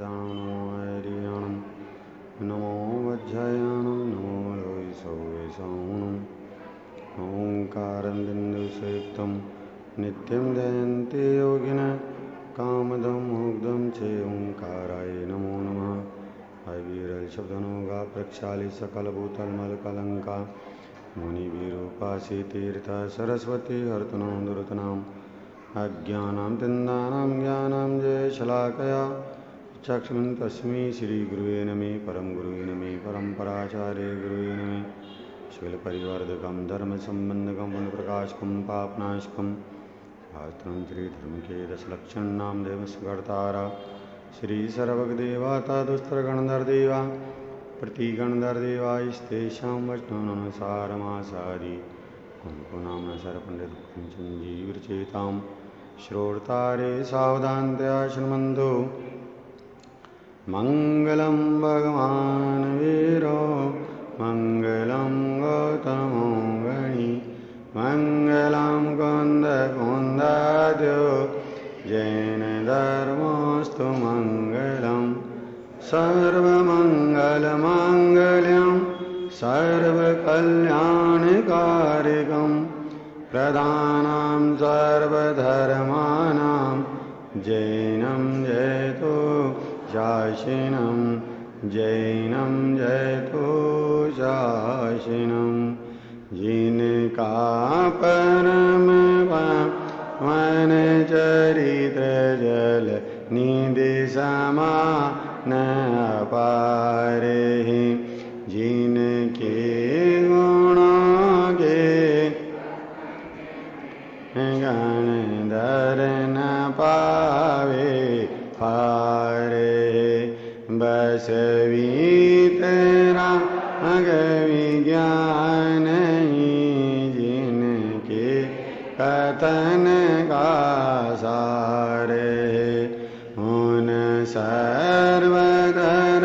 सिद्धाणं नमो ऐरियाणं नमो वज्रयाणं नमो लोहिसौवेशाणं ओंकारं बिन्दुसयुक्तं नित्यं जयन्ति योगिनः कामदं मुग्धं च ओंकाराय नमो नमः। अविरलशब्दनोगा प्रक्षाली सकलभूतलमलकलङ्का मुनिविरूपासि तीर्थ सरस्वती हर्तनो दुर्तनाम् अज्ञानां तिन्दानां ज्ञानां जय शलाकया चक्षुं तस्मै श्रीगुरुवे नमः। परम गुरुवे नमः। परम्पराचार्य गुरुवे नमः। शिलपरिवर्धकं धर्मसम्बन्धकं पुण्यप्रकाशकं पापनाशकं शास्त्रं श्रीधर्म के दशलक्षणां देवस्कर्तारा श्री सर्वगदेवता दुस्तरगणधरदेवा प्रतिगणधरदेवा स्तेषां वचनानुसारमासादि कुंकुनाम्ना सरपण्डितञ्जीविरचेतां श्रोतारे सावधानतया शृण्वन्तु। मङ्गलं भगवान् वीरो मङ्गलं गौतमो गणी मङ्गलं कुन्दकुन्दाद्यो जैनधर्मोऽस्तु मङ्गलं सर्वमङ्गलमाङ्गल्यं सर्वकल्याणकारिकं प्रदानं सर्वधर्माणां जैनं जयतु शासिनं जैनं जयतु शासिनं। जिनका परम मन चरित्र जल निधि समान अपार है जिनके गुणों के गणधर न पावे पार बस तेरा विज्ञान जिनके कथन का सार उन सर्वधर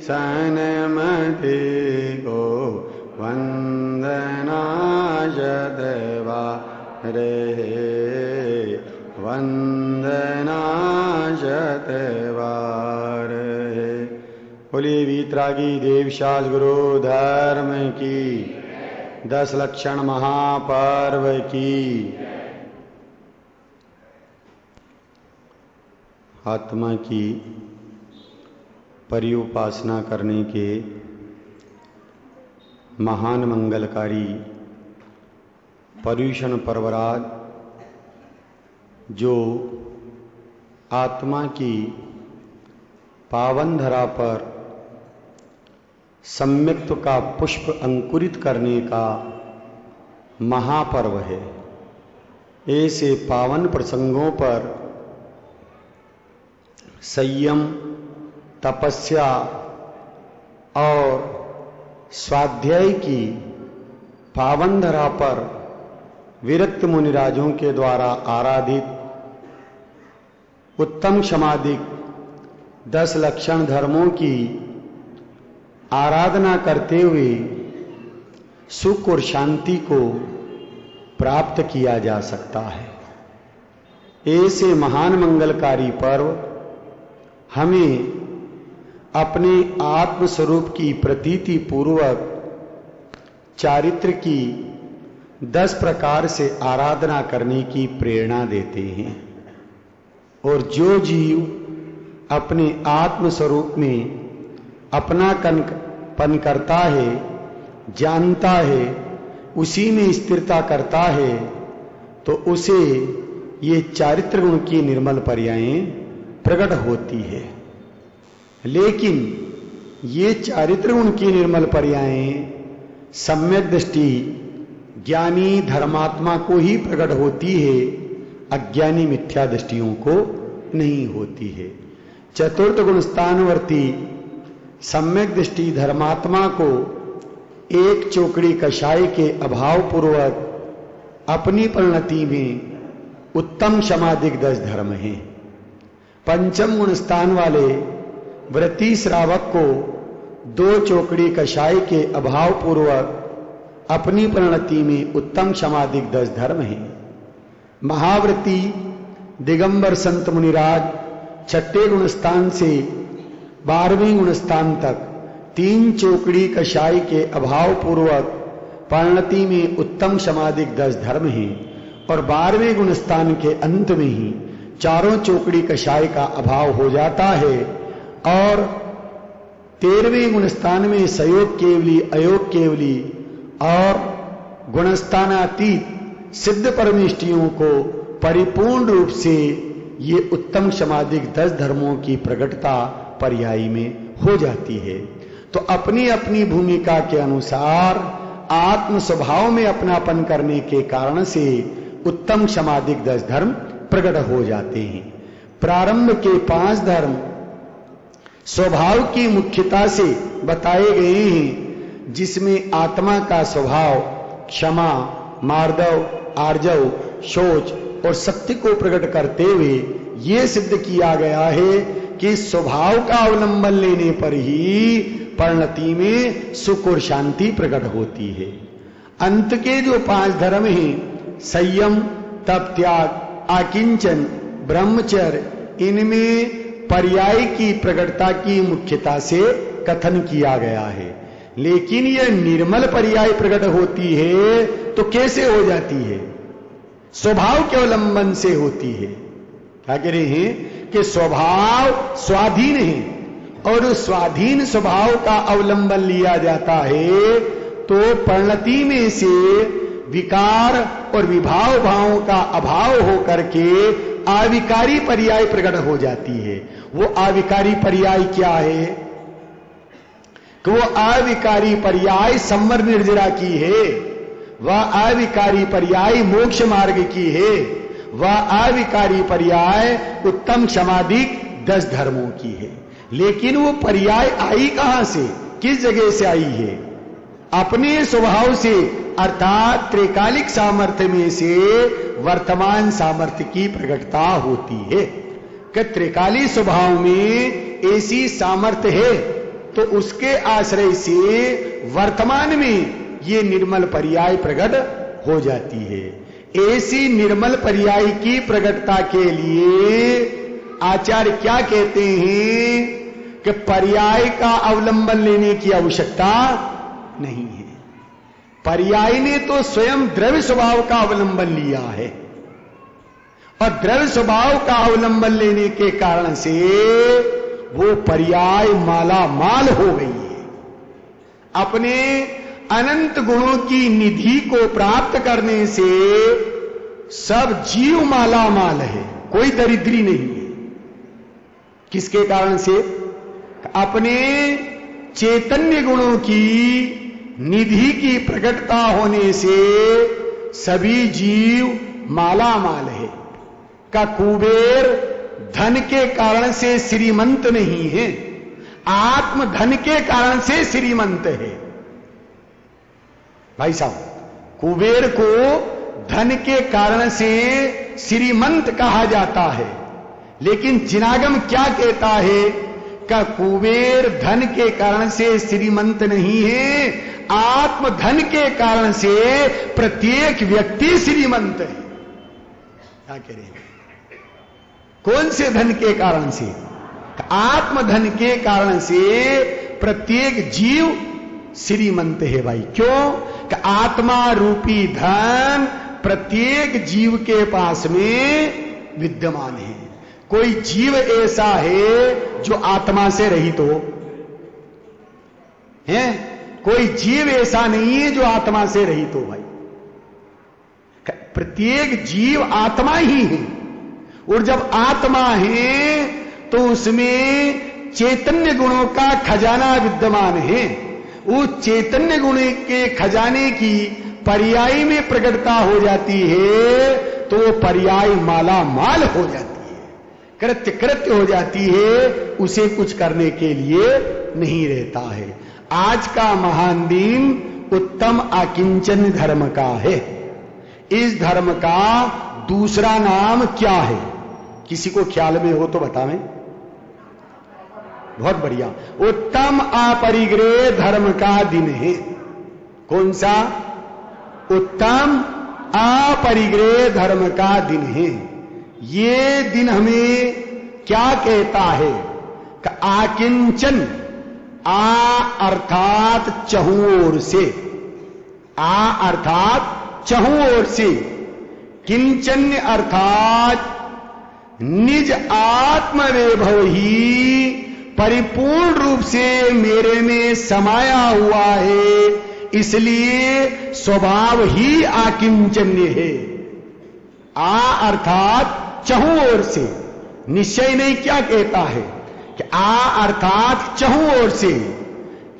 सन्मति को वंदना शतवार वंदना शतवार। बोलिए वीतरागी देवशाल गुरु धर्म की 10 लक्षण महापर्व की। आत्मा की परिउपासना करने के महान मंगलकारी पर्युषण पर्वराज जो आत्मा की पावन धरा पर सम्यक्त्व का पुष्प अंकुरित करने का महापर्व है। ऐसे पावन प्रसंगों पर संयम तपस्या और स्वाध्याय की पावन धरा पर विरक्त मुनिराजों के द्वारा आराधित उत्तम समाधिक 10 लक्षण धर्मों की आराधना करते हुए सुख और शांति को प्राप्त किया जा सकता है। ऐसे महान मंगलकारी पर्व हमें अपने आत्म स्वरूप की प्रतीति पूर्वक चारित्र की 10 प्रकार से आराधना करने की प्रेरणा देते हैं। और जो जीव अपने आत्म स्वरूप में अपनापन करता है, जानता है, उसी में स्थिरता करता है, तो उसे ये चारित्र गुण की निर्मल पर्यायें प्रकट होती है। लेकिन ये चारित्र गुण की निर्मल पर्यायें सम्यक दृष्टि ज्ञानी धर्मात्मा को ही प्रकट होती है, अज्ञानी मिथ्या दृष्टियों को नहीं होती है। चतुर्थ गुण स्थानवर्ती सम्यक दृष्टि धर्मात्मा को एक चोकड़ी कषाय के अभाव पूर्वक अपनी परिणति में उत्तम समाधिक 10 धर्म हैं। पंचम गुण स्थान वाले व्रती श्रावक को 2 चोकड़ी कषाय के अभाव पूर्वक अपनी परिणति में उत्तम समाधिक 10 धर्म हैं। महाव्रती दिगंबर संत मुनिराज छठे गुणस्थान से 12वें गुणस्थान तक 3 चौकड़ी कषाय के अभाव पूर्वक परिणति में उत्तम समाधिक 10 धर्म हैं और 12वें गुणस्थान के अंत में ही चारों चौकड़ी कषाय का अभाव हो जाता है और 13वें गुणस्थान में सयोग केवली, अयोग केवली और गुणस्थानातीत सिद्ध परमेष्टियों को परिपूर्ण रूप से ये उत्तम समाधिक 10 धर्मों की प्रकटता पर्यायी में हो जाती है। तो अपनी अपनी भूमिका के अनुसार आत्म स्वभाव में अपनापन करने के कारण से उत्तम समाधिक 10 धर्म प्रकट हो जाते हैं। प्रारंभ के 5 धर्म स्वभाव की मुख्यता से बताए गए हैं, जिसमें आत्मा का स्वभाव क्षमा, मार्दव, आर्जव, शौच और सत्य को प्रकट करते हुए यह सिद्ध किया गया है कि स्वभाव का अवलंबन लेने पर ही परिणति में सुख और शांति प्रकट होती है। अंत के जो 5 धर्म हैं, संयम, तप, त्याग, आकिंचन, ब्रह्मचर्य, इनमें पर्याय की प्रकटता की मुख्यता से कथन किया गया है। लेकिन यह निर्मल पर्याय प्रकट होती है तो कैसे हो जाती है? स्वभाव के अवलंबन से होती है। क्या कह रहे हैं कि स्वभाव स्वाधीन है और उस स्वाधीन स्वभाव का अवलंबन लिया जाता है तो परिणति में से विकार और विभाव भावों का अभाव होकर के आविकारी पर्याय प्रकट हो जाती है। वो आविकारी पर्याय क्या है? कि वो आविकारी पर्याय संवर निर्जरा की है, वह आविकारी पर्याय मोक्ष मार्ग की है, वह आविकारी पर्याय उत्तम समाधिक 10 धर्मों की है। लेकिन वो पर्याय आई कहां से, किस जगह से आई है? अपने स्वभाव से, अर्थात त्रिकालिक सामर्थ्य में से वर्तमान सामर्थ्य की प्रकटता होती है। कि त्रिकाली स्वभाव में ऐसी सामर्थ्य है तो उसके आश्रय से वर्तमान में ये निर्मल पर्याय प्रकट हो जाती है। ऐसी निर्मल पर्याय की प्रकटता के लिए आचार्य क्या कहते हैं कि पर्याय का अवलंबन लेने की आवश्यकता नहीं है। पर्याय ने तो स्वयं द्रव्य स्वभाव का अवलंबन लिया है और द्रव्य स्वभाव का अवलंबन लेने के कारण से वो पर्याय माला माल हो गई है। अपने अनंत गुणों की निधि को प्राप्त करने से सब जीव माला माल है, कोई दरिद्री नहीं है। किसके कारण से? अपने चैतन्य गुणों की निधि की प्रकटता होने से सभी जीव माला माल है। का कुबेर धन के कारण से श्रीमंत नहीं है, आत्म धन के कारण से श्रीमंत है। भाई साहब, कुबेर को धन के कारण से श्रीमंत कहा जाता है, लेकिन जिनागम क्या कहता है? का कुबेर धन के कारण से श्रीमंत नहीं है, आत्म धन के कारण से प्रत्येक व्यक्ति श्रीमंत है। क्या कह रहे हैं? कौन से धन के कारण से? आत्म धन के कारण से प्रत्येक जीव श्रीमंत है। भाई क्यों? कि आत्मा रूपी धन प्रत्येक जीव के पास में विद्यमान है। कोई जीव ऐसा है जो आत्मा से रहित हो है? कोई जीव ऐसा नहीं है जो आत्मा से रहित हो। भाई प्रत्येक जीव आत्मा ही है और जब आत्मा है तो उसमें चैतन्य गुणों का खजाना विद्यमान है। उस चैतन्य गुण के खजाने की पर्याय में प्रकटता हो जाती है तो वो पर्याय माला माल हो जाती है, कृत्य कृत्य हो जाती है, उसे कुछ करने के लिए नहीं रहता है। आज का महान दिन उत्तम आकिंचन धर्म का है। इस धर्म का दूसरा नाम क्या है? किसी को ख्याल में हो तो बतावें। बहुत बढ़िया, उत्तम अपरिग्रह धर्म का दिन है। कौन सा? उत्तम अपरिग्रह धर्म का दिन है। ये दिन हमें क्या कहता है कि आकिंचन, आ अर्थात चहुं ओर से, आ अर्थात चहुं ओर से, किंचन्य अर्थात निज आत्म वैभव ही परिपूर्ण रूप से मेरे में समाया हुआ है, इसलिए स्वभाव ही आकिंचन्य है। आ अर्थात चहुं ओर से, निश्चय नहीं क्या कहता है कि आ अर्थात चहुं ओर से,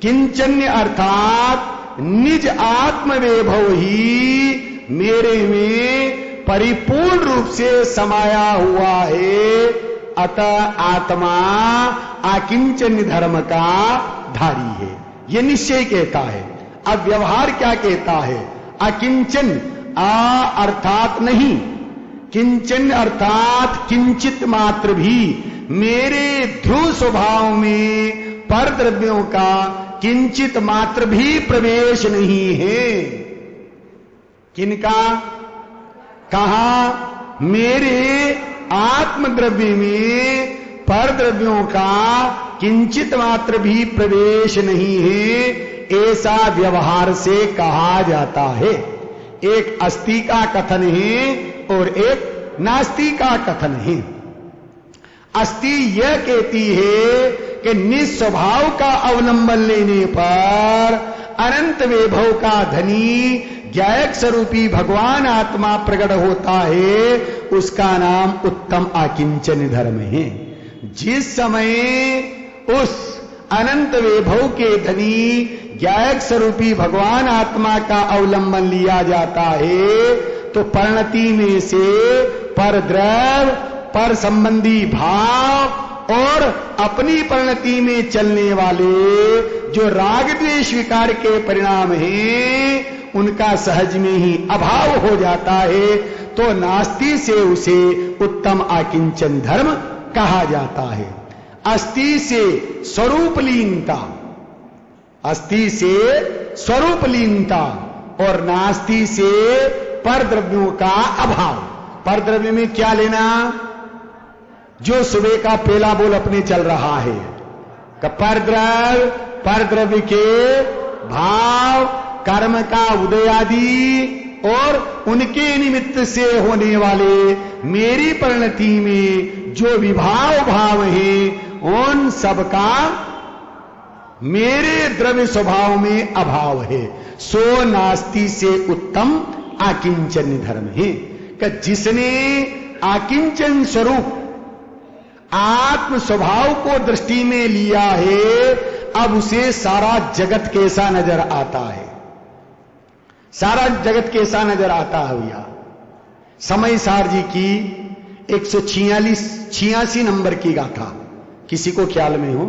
किंचन्य अर्थात निज आत्म वैभव ही मेरे में परिपूर्ण रूप से समाया हुआ है, अतः आत्मा आकिंचन धर्म का धारी है, यह निश्चय कहता है। अब व्यवहार क्या कहता है? अकिंचन, आ अर्थात नहीं, किंचन अर्थात किंचित मात्र भी मेरे ध्रुव स्वभाव में पर द्रव्यों का किंचित मात्र भी प्रवेश नहीं है। किनका? कहा? मेरे आत्मद्रव्य में पर द्रव्यों का किंचित मात्र भी प्रवेश नहीं है, ऐसा व्यवहार से कहा जाता है। एक अस्ति का कथन है और एक नास्ति का कथन है। अस्ति यह कहती है कि निस्वभाव का अवलंबन लेने पर अनंत वैभव का धनी ज्ञायक स्वरूपी भगवान आत्मा प्रकट होता है, उसका नाम उत्तम आकिंचन धर्म है। जिस समय उस अनंत वैभव के धनी ज्ञायक स्वरूपी भगवान आत्मा का अवलंबन लिया जाता है, तो परिणति में से पर द्रव्य, पर संबंधी भाव और अपनी परिणति में चलने वाले जो राग द्वेष विकार के परिणाम हैं, उनका सहज में ही अभाव हो जाता है, तो नास्ति से उसे उत्तम आकिंचन धर्म कहा जाता है। अस्ति से स्वरूप लीनता, अस्ति से स्वरूप लीनता और नास्ति से पर द्रव्यों का अभाव। पर द्रव्य में क्या लेना? जो सुबह का पेला बोल अपने चल रहा है, पर द्रव्य के भाव, कर्म का उदय आदि और उनके निमित्त से होने वाले मेरी परिणति में जो विभाव भाव है, उन सबका मेरे द्रव्य स्वभाव में अभाव है, सो नास्ति से उत्तम आकिंचन धर्म है। कि जिसने आकिंचन स्वरूप आत्म स्वभाव को दृष्टि में लिया है, अब उसे सारा जगत कैसा नजर आता है? सारा जगत कैसा नजर आता है भैया? समय सार जी की 186 नंबर की गाथा किसी को ख्याल में हो?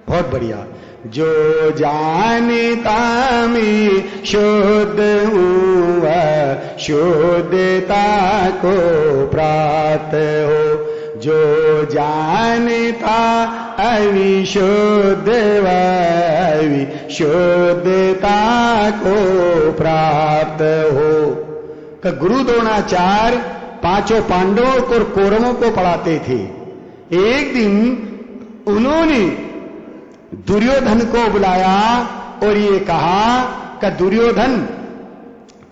बहुत बढ़िया। जो जानता में शुद्ध हुआ, शुद्धता को प्राप्त हो, जो जानता अविशुद्ध विशुद्धता को प्राप्त हो। का गुरु द्रोणाचार्य पांचों पांडवों और कौरवों को पढ़ाते थे। एक दिन उन्होंने दुर्योधन को बुलाया और ये कहा कि दुर्योधन,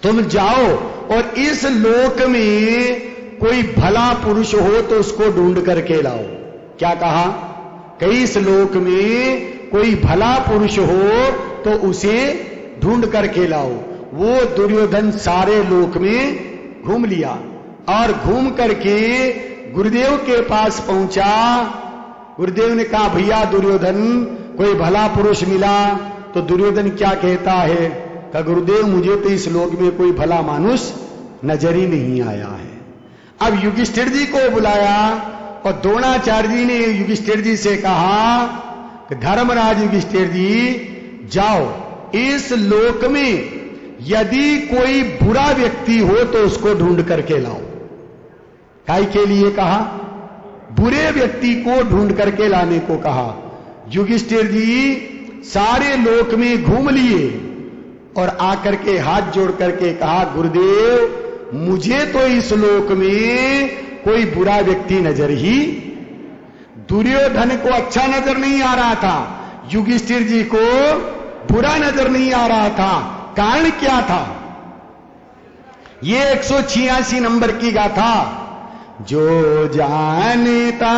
तुम जाओ और इस लोक में कोई भला पुरुष हो तो उसको ढूंढ करके लाओ। क्या कहा? कि इस लोक में कोई भला पुरुष हो तो उसे ढूंढ करके लाओ। वो दुर्योधन सारे लोक में घूम लिया और घूम करके गुरुदेव के पास पहुंचा। गुरुदेव ने कहा, भैया दुर्योधन, कोई भला पुरुष मिला? तो दुर्योधन क्या कहता है कि गुरुदेव, मुझे तो इस लोक में कोई भला मानुष नजर ही नहीं आया है। अब युधिष्ठिर जी को बुलाया और द्रोणाचार्य जी ने युधिष्ठिर जी से कहा कि धर्मराज युधिष्ठिर जी, जाओ इस लोक में यदि कोई बुरा व्यक्ति हो तो उसको ढूंढ करके लाओ। काय के लिए कहा? बुरे व्यक्ति को ढूंढ करके लाने को कहा। युधिष्ठिर जी सारे लोक में घूम लिए और आकर के हाथ जोड़ करके कहा, गुरुदेव, मुझे तो इस लोक में कोई बुरा व्यक्ति नजर ही, दुर्योधन को अच्छा नजर नहीं आ रहा था, युधिष्ठिर जी को बुरा नजर नहीं आ रहा था। कारण क्या था? ये 186 नंबर की गाथा, जो जानता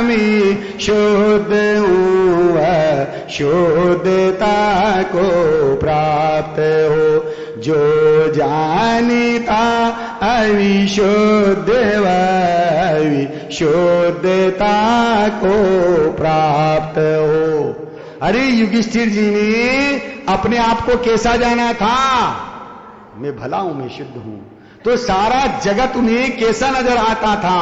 मैं शुद्ध हूँ शुद्धता को प्राप्त हो, जो जानता अविशुद्ध शुद्धता को प्राप्त हो। अरे युधिष्ठिर जी ने अपने आप को कैसा जाना था? मैं भला हूं, मैं शुद्ध हूं, तो सारा जगत उन्हें कैसा नजर आता था?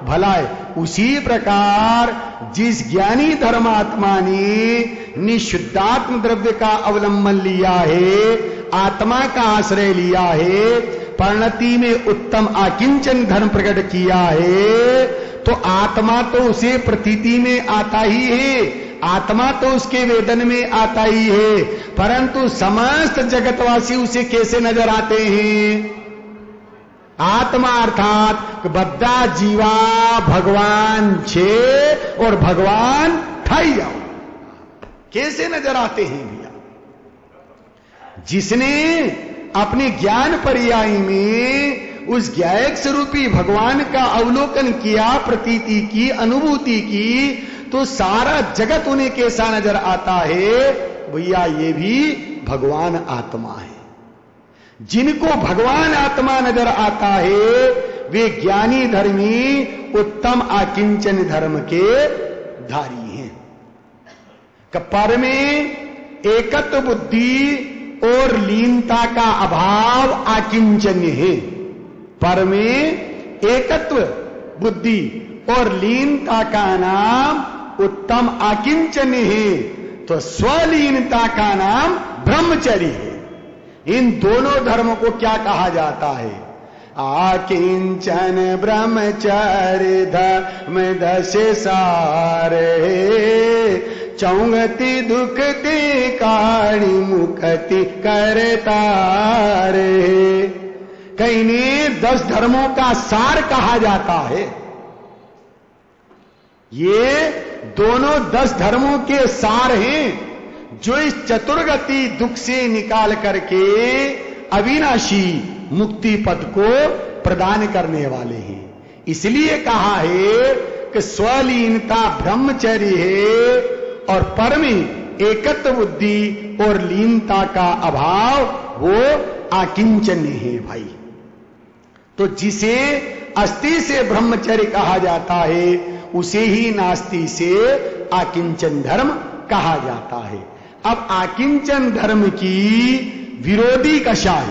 भला है। उसी प्रकार जिस ज्ञानी धर्मात्मा ने निशुद्धात्म द्रव्य का अवलंबन लिया है, आत्मा का आश्रय लिया है, परिणति में उत्तम आकिंचन धर्म प्रकट किया है, तो आत्मा तो उसे प्रतीति में आता ही है, आत्मा तो उसके वेदन में आता ही है, परंतु समस्त जगतवासी उसे कैसे नजर आते हैं? आत्मा अर्थात बद्दा जीवा भगवान छे और भगवान ठाई जाओ, कैसे नजर आते हैं भैया? जिसने अपने ज्ञान पर्याय में उस ज्ञायक स्वरूपी भगवान का अवलोकन किया, प्रतीति की, अनुभूति की, तो सारा जगत उन्हें कैसा नजर आता है? भैया ये भी भगवान आत्मा है। जिनको भगवान आत्मा नजर आता है वे ज्ञानी धर्मी उत्तम आकिंचन धर्म के धारी हैं। पर में एकत्व बुद्धि और लीनता का अभाव आकिंचन्य है। पर में एकत्व बुद्धि और लीनता का नाम उत्तम आकिंचन्य है, तो स्वलीनता का नाम ब्रह्मचर्य है। इन दोनों धर्मों को क्या कहा जाता है? आकिंचन ब्रह्मचर्य धर्म दश सार है, चौंगति दुखति काणी मुक्ति करतार है। कहीं ने 10 धर्मों का सार कहा जाता है। ये दोनों 10 धर्मों के सार हैं, जो इस चतुर्गति दुख से निकाल करके अविनाशी मुक्ति पद को प्रदान करने वाले हैं। इसलिए कहा है कि स्वलीनता ब्रह्मचर्य है और पर में एकत्व बुद्धि और लीनता का अभाव वो आकिंचन्य है भाई। तो जिसे अस्ति से ब्रह्मचर्य कहा जाता है उसे ही नास्ति से आकिंचन धर्म कहा जाता है। अब आकिंचन धर्म की विरोधी कषाय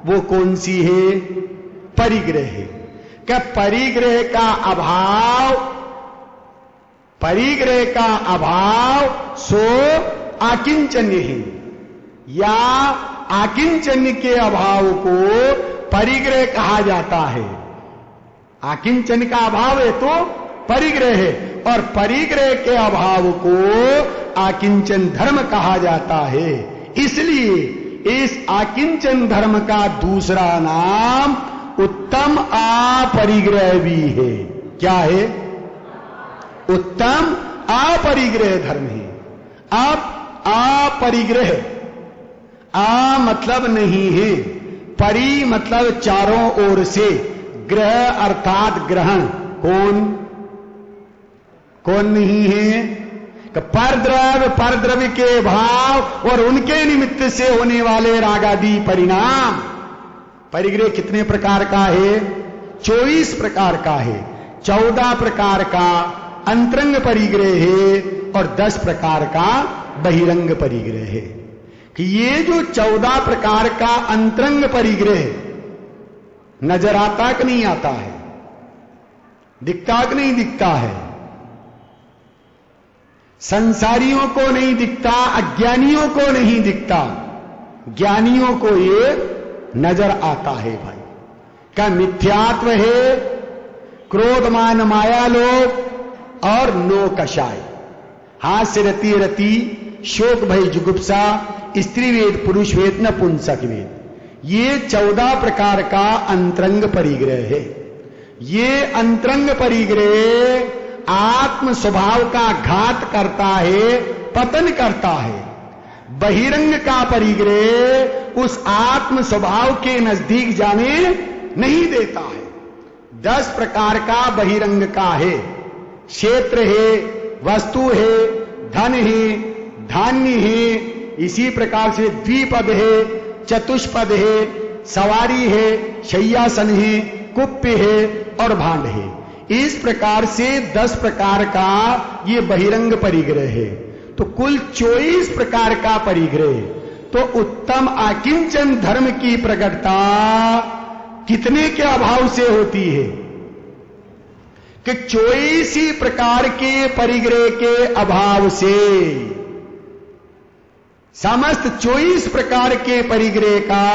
वो कौन सी है? परिग्रह है। क्या परिग्रह का अभाव सो आकिंचन्य है, या आकिंचन्य के अभाव को परिग्रह कहा जाता है? आकिंचन का अभाव है तो परिग्रह है, और परिग्रह के अभाव को आकिंचन धर्म कहा जाता है। इसलिए इस आकिंचन धर्म का दूसरा नाम उत्तम अपरिग्रह भी है। क्या है? उत्तम अपरिग्रह धर्म है। अब अपरिग्रह, आ मतलब नहीं है, परि मतलब चारों ओर से, ग्रह अर्थात ग्रहण। कौन नहीं है? परद्रव्य के भाव और उनके निमित्त से होने वाले रागादि परिणाम। परिग्रह कितने प्रकार का है? 24 प्रकार का है। 14 प्रकार का अंतरंग परिग्रह है और 10 प्रकार का बहिरंग परिग्रह है। कि ये जो 14 प्रकार का अंतरंग परिग्रह नजर आता कि नहीं आता है? दिखता कि नहीं दिखता है? संसारियों को नहीं दिखता, अज्ञानियों को नहीं दिखता, ज्ञानियों को ये नजर आता है भाई। क्या मिथ्यात्व है? क्रोध मान माया लोभ और नो कषाय, हास्य रति रति, शोक भय जुगुप्सा, स्त्री वेद पुरुष वेद नपुंसक वेद, ये 14 प्रकार का अंतरंग परिग्रह है। ये अंतरंग परिग्रह आत्म स्वभाव का घात करता है, पतन करता है। बहिरंग का परिग्रह उस आत्म स्वभाव के नजदीक जाने नहीं देता है। 10 प्रकार का बहिरंग का है। क्षेत्र है, वस्तु है, धन है, धान्य है, इसी प्रकार से द्विपद है, चतुष्पद है, सवारी है, शय्यासन है, कुप्य है और भांड है। इस प्रकार से 10 प्रकार का ये बहिरंग परिग्रह है। तो कुल 24 प्रकार का परिग्रह। तो उत्तम आकिंचन धर्म की प्रकटता कितने के अभाव से होती है कि 24 ही प्रकार के परिग्रह के अभाव से। समस्त 24 प्रकार के परिग्रह का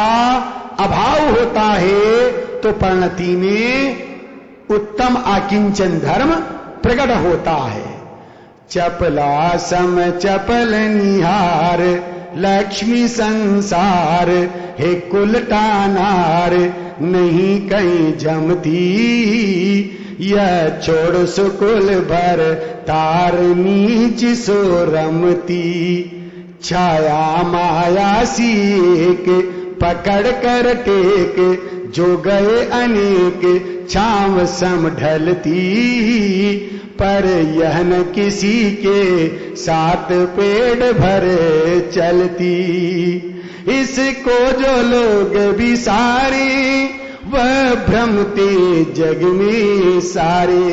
अभाव होता है तो परिणति में उत्तम आकिंचन धर्म प्रकट होता है। चपला सम चपल निहार लक्ष्मी संसार हे कुलटा नार नहीं कहीं जमती यह छोड़ सुकुल भर तार नीच सो रमती छाया माया सी एक पकड़ कर टेक जो गए अनेक छाव सम ढलती पर यह न किसी के साथ पेड़ भर चलती इसको जो लोग भी सारे वह भ्रमते जग में सारे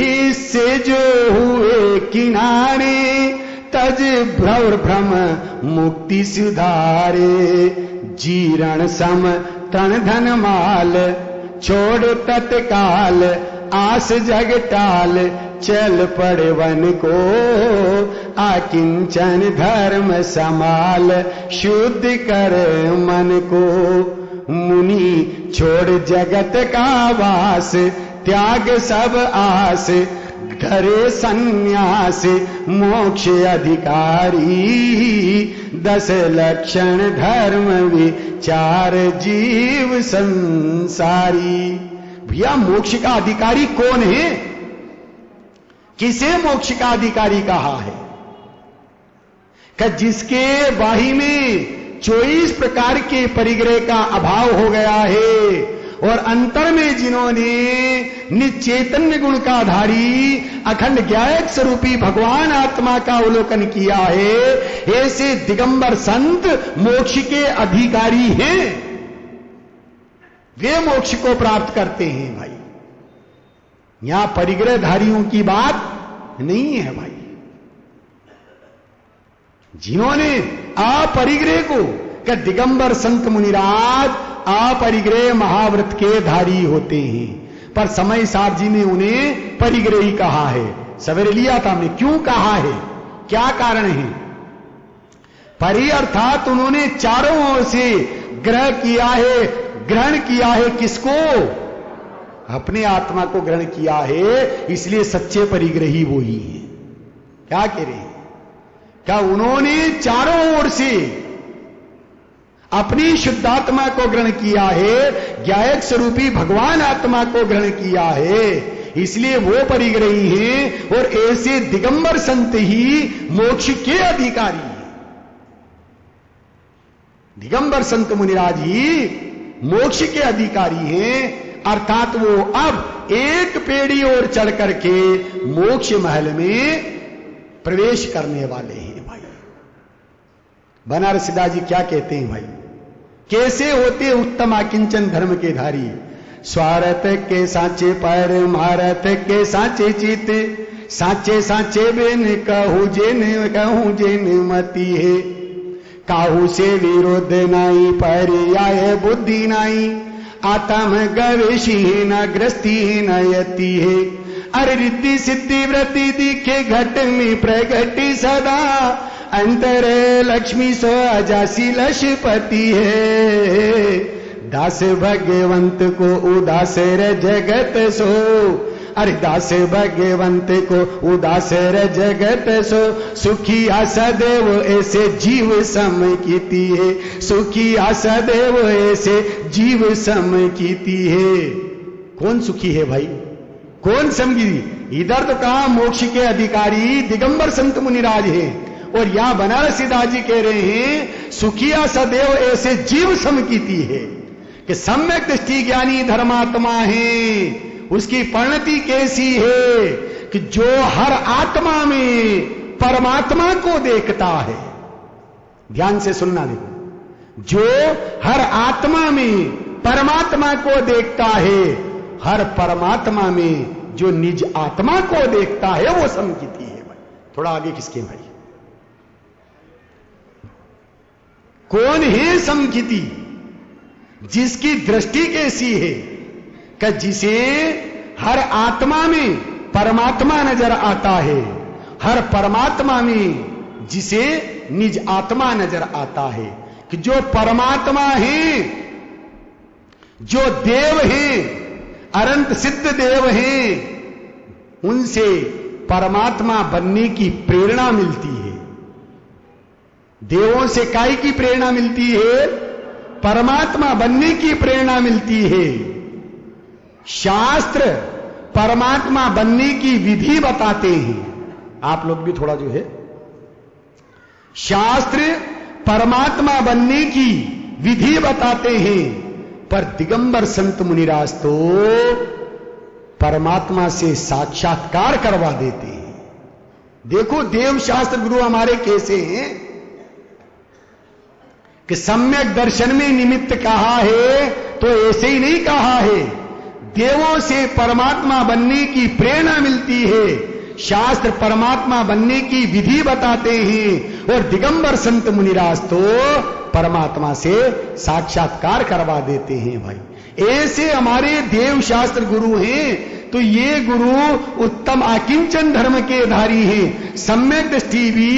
इससे जो हुए किनारे तज भ्रवर भ्रम मुक्ति सुधारे जीर्ण सम तन धन माल छोड़ तत्काल आस जग टाल चल पड़े वन को आकिंचन धर्म समाल शुद्ध कर मन को मुनि छोड़ जगत का वास त्याग सब आस धरे सन्यास मोक्ष अधिकारी 10 लक्षण धर्म विचार जीव संसारी। भैया मोक्ष का अधिकारी कौन है? किसे मोक्ष का अधिकारी कहा है? कि जिसके वाही में 24 प्रकार के परिग्रह का अभाव हो गया है और अंतर में जिन्होंने निचैतन्य गुण का धारी अखंड ज्ञायक स्वरूपी भगवान आत्मा का अवलोकन किया है, ऐसे दिगंबर संत मोक्ष के अधिकारी हैं। वे मोक्ष को प्राप्त करते हैं। भाई यहां परिग्रहधारियों की बात नहीं है। भाई जिन्होंने अपरिग्रह को कि दिगंबर संत मुनिराज अपरिग्रह महाव्रत के धारी होते हैं, पर समय सार जी ने उन्हें परिग्रही कहा है। सवेरे लिया था हमने, क्यों कहा है, क्या कारण है? परि अर्थात उन्होंने चारों ओर से ग्रह किया है, ग्रहण किया है। किसको? अपने आत्मा को ग्रहण किया है, इसलिए सच्चे परिग्रही वो ही है। क्या कह रहे हैं? क्या उन्होंने चारों ओर से अपनी शुद्धात्मा को ग्रहण किया है, ज्ञायक स्वरूपी भगवान आत्मा को ग्रहण किया है, इसलिए वो परिग्रही हैं। और ऐसे दिगंबर संत ही मोक्ष के अधिकारी हैं। दिगंबर संत मुनिराज ही मोक्ष के अधिकारी हैं, अर्थात वो अब एक पेड़ी और चढ़ करके मोक्ष महल में प्रवेश करने वाले हैं। भाई बनारसीदास जी क्या कहते हैं? भाई कैसे होते उत्तम आकिंचन धर्म के धारी? स्वार्थ के साचे पर मारत के साचे चित साचे साचे बेन कहू जेन मती है काहू से विरोध नाई पर्याय बुद्धि नाई आत्म गवेशी न ग्रस्ती न यति है अरे रिद्धि सिद्धि व्रति दिखे घट में प्रगति सदा अंतर लक्ष्मी सो अजासी लशपति है दास भगवंत को उदास र जगत सो अरे दास भगवंत को उदास र जगत सो सुखी सदैव ऐसे जीव सम कीती है सुखी सदैव ऐसे जीव सम कीती है। कौन सुखी है भाई, कौन समझी? इधर तो कहा मोक्ष के अधिकारी दिगंबर संत मुनिराज हैं, और यहां बनारसीदास जी कह रहे हैं सुखिया सदैव ऐसे जीव समकीती है कि सम्यक दृष्टि ज्ञानी धर्मात्मा है। उसकी परिणति कैसी है कि जो हर आत्मा में परमात्मा को देखता है। ध्यान से सुनना, देखो, जो हर आत्मा में परमात्मा को देखता है, हर परमात्मा में जो निज आत्मा को देखता है वो समकीती है भाई। थोड़ा आगे किसके भाई, कौन है समकीती? जिसकी दृष्टि कैसी है कि जिसे हर आत्मा में परमात्मा नजर आता है, हर परमात्मा में जिसे निज आत्मा नजर आता है, कि जो परमात्मा है, जो देव हैं, अनंत सिद्ध देव हैं, उनसे परमात्मा बनने की प्रेरणा मिलती है। देवों से काय की प्रेरणा मिलती है? परमात्मा बनने की प्रेरणा मिलती है। शास्त्र परमात्मा बनने की विधि बताते हैं। आप लोग भी थोड़ा जो है, शास्त्र परमात्मा बनने की विधि बताते हैं, पर दिगंबर संत मुनिराज तो परमात्मा से साक्षात्कार करवा देते हैं। देखो देव शास्त्र गुरु हमारे कैसे हैं कि सम्यक दर्शन में निमित्त कहा है तो ऐसे ही नहीं कहा है। देवों से परमात्मा बनने की प्रेरणा मिलती है, शास्त्र परमात्मा बनने की विधि बताते हैं, और दिगंबर संत मुनिराज तो परमात्मा से साक्षात्कार करवा देते हैं भाई। ऐसे हमारे देव शास्त्र गुरु हैं। तो ये गुरु उत्तम आकिंचन धर्म के धारी हैं। सम्यक दृष्टि भी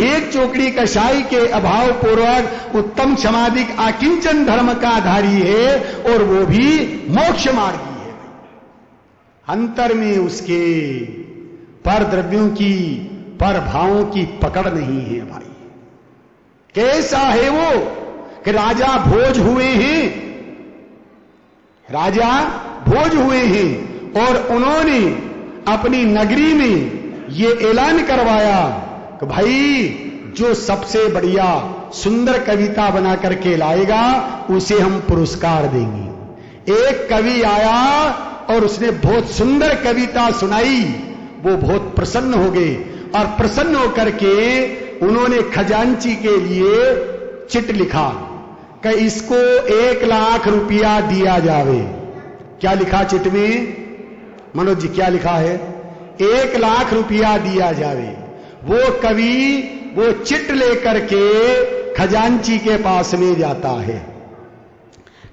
एक चौकड़ी कषाय के अभाव पूर्वक उत्तम समाधिक आकिंचन धर्म का धारी है, और वो भी मोक्ष मार्गी है। अंतर में उसके पर द्रव्यों की, पर भावों की पकड़ नहीं है भाई। कैसा है वो कि राजा भोज हुए हैं, राजा भोज हुए हैं, और उन्होंने अपनी नगरी में ये ऐलान करवाया कि भाई जो सबसे बढ़िया सुंदर कविता बना करके लाएगा उसे हम पुरस्कार देंगे। एक कवि आया और उसने बहुत सुंदर कविता सुनाई, वो बहुत प्रसन्न हो गए, और प्रसन्न होकर के उन्होंने खजांची के लिए चिट लिखा कि इसको 1 लाख रुपया दिया जावे। क्या लिखा चिट में मनोज जी, क्या लिखा है? 1 लाख रुपया दिया जावे। वो कवि वो चिट लेकर के खजांची के पास में जाता है।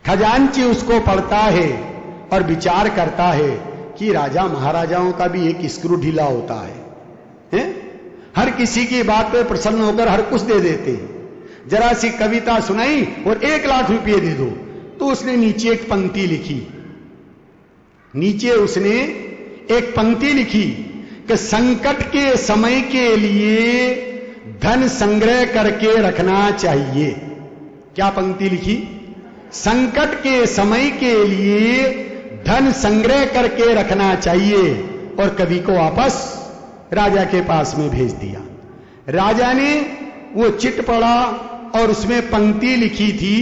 खजांची उसको पढ़ता है और विचार करता है कि राजा महाराजाओं का भी एक स्क्रू ढीला होता है? हर किसी की बात पे प्रसन्न होकर हर कुछ दे देते हैं। जरा सी कविता सुनाई और 1 लाख रुपये दे दो। तो उसने नीचे एक पंक्ति लिखी, नीचे उसने एक पंक्ति लिखी कि संकट के समय के लिए धन संग्रह करके रखना चाहिए। क्या पंक्ति लिखी? संकट के समय के लिए धन संग्रह करके रखना चाहिए। और कवि को वापस राजा के पास में भेज दिया। राजा ने वो चिट पढ़ा और उसमें पंक्ति लिखी थी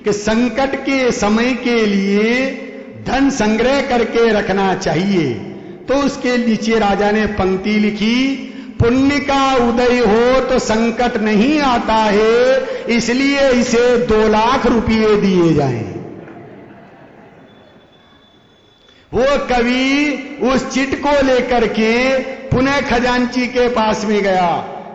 कि संकट के समय के लिए धन संग्रह करके रखना चाहिए। तो उसके नीचे राजा ने पंक्ति लिखी, पुण्य का उदय हो तो संकट नहीं आता है, इसलिए इसे 2 लाख रुपये दिए जाएं। वो कवि उस चिट को लेकर के पुनः खजांची के पास में गया।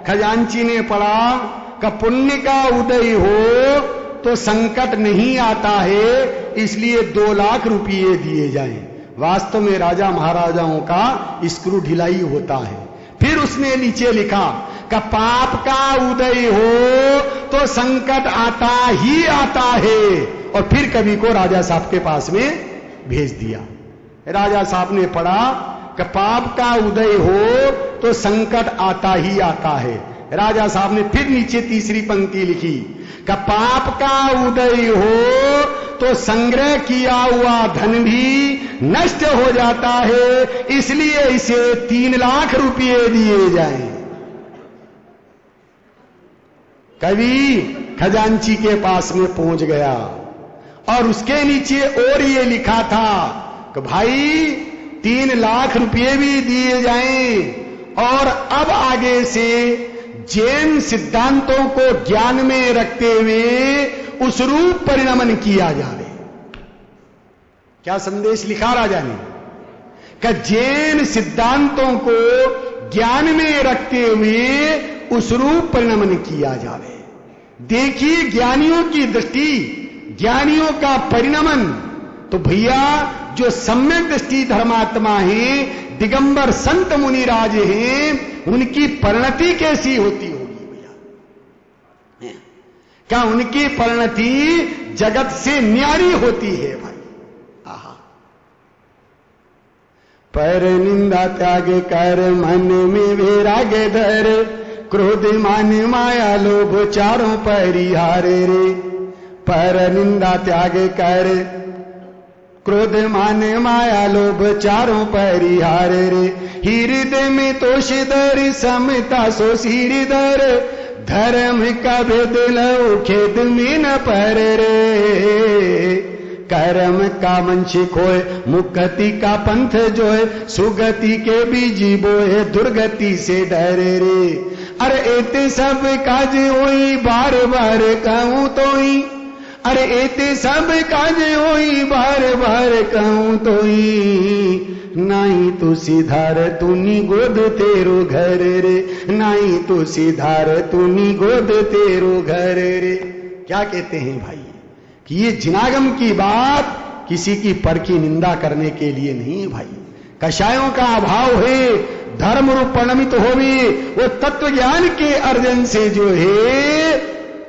खजांची ने पढ़ा कि पुण्य का उदय हो तो संकट नहीं आता है, इसलिए 2 लाख रुपये दिए जाएं। वास्तव में राजा महाराजाओं का स्क्रू ढिलाई होता है। फिर उसने नीचे लिखा कि पाप का उदय हो तो संकट आता ही आता है, और फिर कवि को राजा साहब के पास में भेज दिया। राजा साहब ने पढ़ा कि पाप का उदय हो तो संकट आता ही आता है। राजा साहब ने फिर नीचे तीसरी पंक्ति लिखी कि पाप का उदय हो तो संग्रह किया हुआ धन भी नष्ट हो जाता है, इसलिए इसे 3 लाख रुपये दिए जाएं। कवि खजांची के पास में पहुंच गया और उसके नीचे और ये लिखा था कि भाई 3 लाख रुपये भी दिए जाएं और अब आगे से जैन सिद्धांतों को ज्ञान में रखते हुए उस रूप परिणमन किया जाए। क्या संदेश लिखा राजा ने कि जैन सिद्धांतों को ज्ञान में रखते हुए उस रूप परिणमन किया जाए। देखिए ज्ञानियों की दृष्टि, ज्ञानियों का परिणमन, तो भैया जो सम्यक दृष्टि धर्मात्मा हैं, दिगंबर संत मुनिराज हैं, उनकी परिणति कैसी होती होगी भैया? क्या उनकी परिणति जगत से न्यारी होती है भाई? आहा। पर निंदा त्याग कर मन में वैराग धर, क्रोध मान माया लोभ चारों परिहारे रे। पर निंदा त्याग कर क्रोध मान माया लोभ चारों परिहार रे। हृदय में तोष दर समता सो सिर दर, धर्म का भेद लो खेद में न पर रे। कर्म का मंशी खोए मुक्ति का पंथ जोए, सुगति के बीज बोए दुर्गति से डरे रे। अरे एते सब काज होई बार बार कहूं तोई, अरे एते सब काज होई बार बार कहूं तोई। नहीं तू सिधार तूनी गोद तेरो घर रे, नहीं तू सिधार तूनी गोद तेरो घर रे। क्या कहते हैं भाई कि ये जिनागम की बात किसी की पर की निंदा करने के लिए नहीं है भाई। कषायों का अभाव है, धर्म रूप परिणमित होवे, वो तत्व ज्ञान के अर्जन से जो है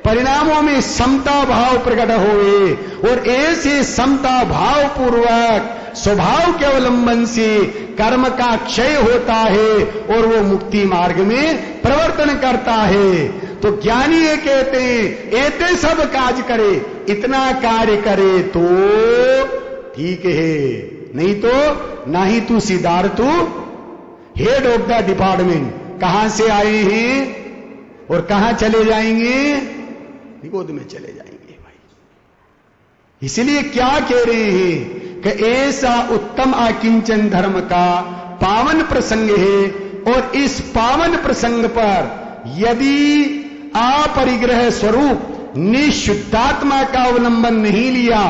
परिणामों में समता भाव प्रकट होवे, और ऐसे समता भाव पूर्वक स्वभाव के अवलंबन से कर्म का क्षय होता है और वो मुक्ति मार्ग में प्रवर्तन करता है। तो ज्ञानी ये कहते हैं ऐते सब काज करे, इतना कार्य करे तो ठीक है, नहीं तो ना ही तू सिदार, तू हेड ऑफ द डिपार्टमेंट, कहां से आए हैं और कहां चले जाएंगे? निगोद में चले जाएंगे भाई। इसलिए क्या कह रहे हैं कि ऐसा उत्तम आकिंचन धर्म का पावन प्रसंग है, और इस पावन प्रसंग पर यदि अपरिग्रह स्वरूप निशुद्धात्मा का अवलंबन नहीं लिया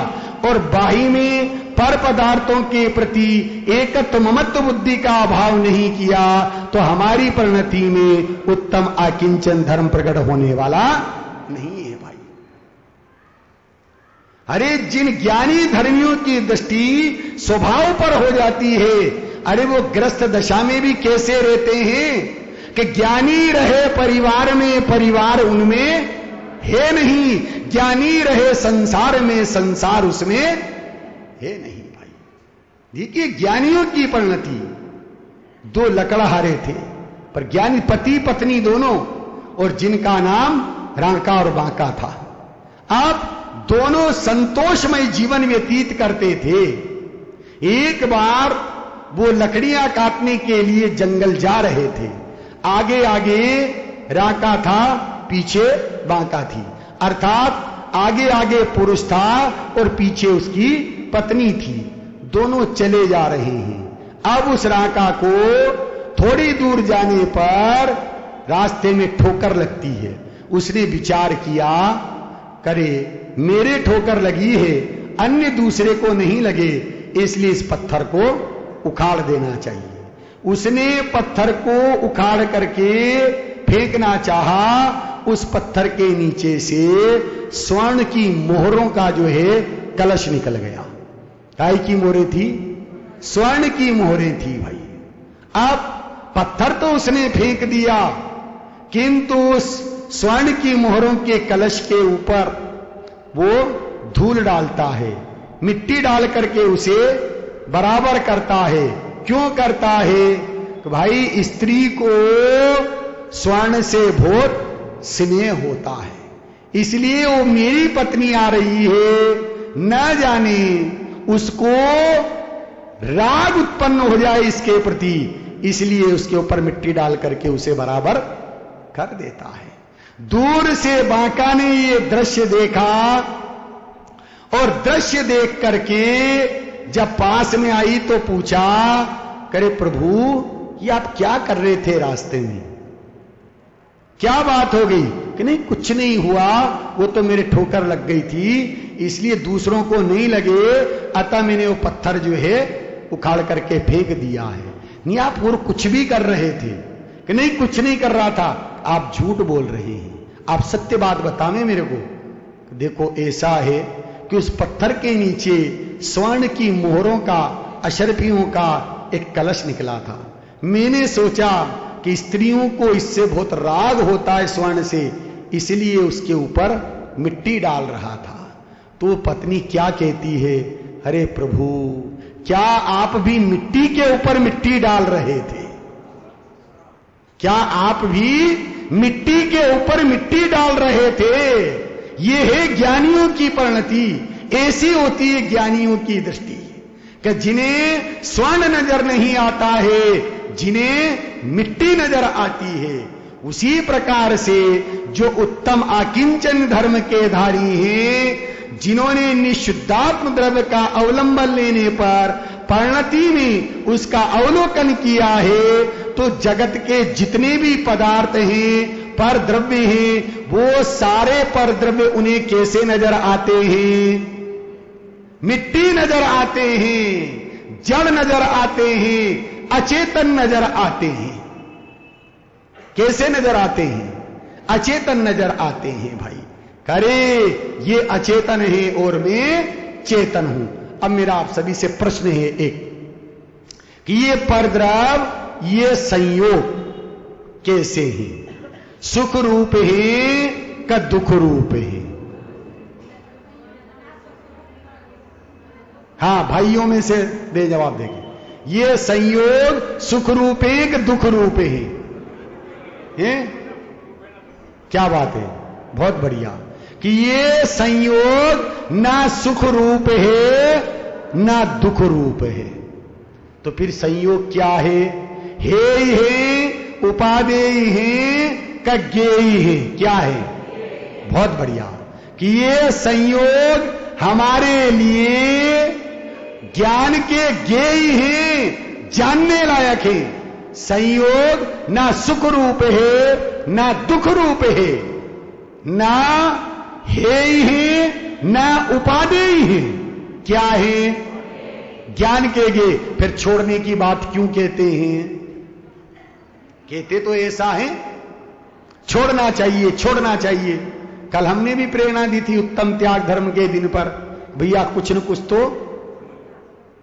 और बाही में पर पदार्थों के प्रति एकत्व ममत्व बुद्धि का अभाव नहीं किया, तो हमारी परिणति में उत्तम आकिंचन धर्म प्रकट होने वाला नहीं है भाई। अरे जिन ज्ञानी धर्मियों की दृष्टि स्वभाव पर हो जाती है, अरे वो ग्रस्त दशा में भी कैसे रहते हैं कि ज्ञानी रहे परिवार में, परिवार उनमें है नहीं, ज्ञानी रहे संसार में, संसार उसमें है नहीं भाई। देखिए ज्ञानियों की परिणति, 2 लकड़हारे थे पर ज्ञानी पति पत्नी दोनों, और जिनका नाम रांका और बांका था। आप दोनों संतोषमय जीवन व्यतीत करते थे। एक बार वो लकड़ियां काटने के लिए जंगल जा रहे थे, आगे आगे रांका था, पीछे बांका थी, अर्थात आगे आगे पुरुष था और पीछे उसकी पत्नी थी। दोनों चले जा रहे हैं। अब उस रांका को थोड़ी दूर जाने पर रास्ते में ठोकर लगती है। उसने विचार किया, करे मेरे ठोकर लगी है, अन्य दूसरे को नहीं लगे, इसलिए इस पत्थर को उखाड़ देना चाहिए। उसने पत्थर को उखाड़ करके फेंकना चाहा। उस पत्थर के नीचे से स्वर्ण की मोहरों का जो है कलश निकल गया। काय की मोहरें थी? स्वर्ण की मोहरें थी भाई। अब पत्थर तो उसने फेंक दिया, किंतु उस स्वर्ण की मोहरों के कलश के ऊपर वो धूल डालता है, मिट्टी डाल करके उसे बराबर करता है। क्यों करता है? कि भाई स्त्री को स्वर्ण से बहुत स्नेह होता है, इसलिए वो मेरी पत्नी आ रही है न जाने उसको राग उत्पन्न हो जाए इसके प्रति, इसलिए उसके ऊपर मिट्टी डाल करके उसे बराबर कर देता है। दूर से बांका ने ये दृश्य देखा और दृश्य देख करके जब पास में आई तो पूछा, करे प्रभु ये आप क्या कर रहे थे रास्ते में, क्या बात हो गई? कि नहीं कुछ नहीं हुआ, वो तो मेरे ठोकर लग गई थी इसलिए दूसरों को नहीं लगे, अतः मैंने वो पत्थर जो है उखाड़ करके फेंक दिया है। नहीं आप और कुछ भी कर रहे थे? कि नहीं कुछ नहीं कर रहा था। आप झूठ बोल रहे हैं, आप सत्य बात बतावें मेरे को। देखो ऐसा है कि उस पत्थर के नीचे स्वर्ण की मोहरों का, अशरफियों का एक कलश निकला था। मैंने सोचा कि स्त्रियों को इससे बहुत राग होता है स्वर्ण से, इसलिए उसके ऊपर मिट्टी डाल रहा था। तो पत्नी क्या कहती है, अरे प्रभु क्या आप भी मिट्टी के ऊपर मिट्टी डाल रहे थे? क्या आप भी मिट्टी के ऊपर मिट्टी डाल रहे थे? ये है ज्ञानियों की परिणति, ऐसी होती है ज्ञानियों की दृष्टि कि जिन्हें स्वर्ण नजर नहीं आता है, जिन्हें मिट्टी नजर आती है। उसी प्रकार से जो उत्तम आकिंचन धर्म के धारी हैं, जिन्होंने निशुद्धात्म द्रव्य का अवलंबन लेने पर परिणति में उसका अवलोकन किया है, तो जगत के जितने भी पदार्थ हैं, पर द्रव्य हैं, वो सारे पर द्रव्य उन्हें कैसे नजर आते हैं? मिट्टी नजर आते हैं, जड़ नजर आते हैं, अचेतन नजर आते हैं। कैसे नजर आते हैं? अचेतन नजर आते हैं भाई। करे ये अचेतन है और मैं चेतन हूं। अब मेरा आप सभी से प्रश्न है एक, कि ये परद्रव्य, ये संयोग कैसे है? सुख रूप है का दुख रूप है? हां भाइयों में से दे जवाब देंगे। ये संयोग सुख रूप है कि दुख रूप है? क्या बात है, बहुत बढ़िया। कि ये संयोग ना सुख रूप है ना दुख रूप है। तो फिर संयोग क्या है? ही है, उपादेय है का ज्ञेय है? क्या है? बहुत बढ़िया। कि ये संयोग हमारे लिए ज्ञान के ज्ञेय हैं, जानने लायक है। संयोग ना सुख रूप है ना दुख रूप है, ना हेय है ना उपादेय है। क्या है? ज्ञान के ज्ञेय। फिर छोड़ने की बात क्यों कहते हैं? कहते तो ऐसा है छोड़ना चाहिए, छोड़ना चाहिए। कल हमने भी प्रेरणा दी थी उत्तम त्याग धर्म के दिन पर, भैया कुछ न कुछ तो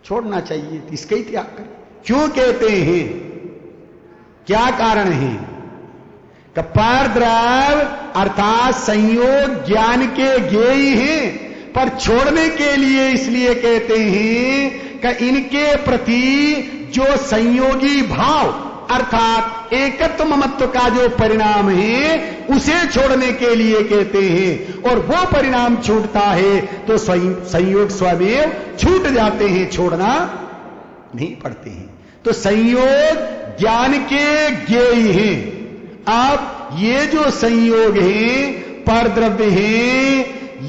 छोड़ना चाहिए, इसका ही त्याग कर। क्यों कहते हैं? क्या कारण है? पर द्रव्य अर्थात संयोग ज्ञान के ज्ञेय हैं, पर छोड़ने के लिए इसलिए कहते हैं कि इनके प्रति जो संयोगी भाव अर्थात एकत्व ममत्व का जो परिणाम है, उसे छोड़ने के लिए कहते हैं। और वो परिणाम छूटता है तो संयोग स्वयं छूट जाते हैं, छोड़ना नहीं पड़ते हैं। तो संयोग ज्ञान के ज्ञेय हैं। अब ये जो संयोग है, पर द्रव्य है,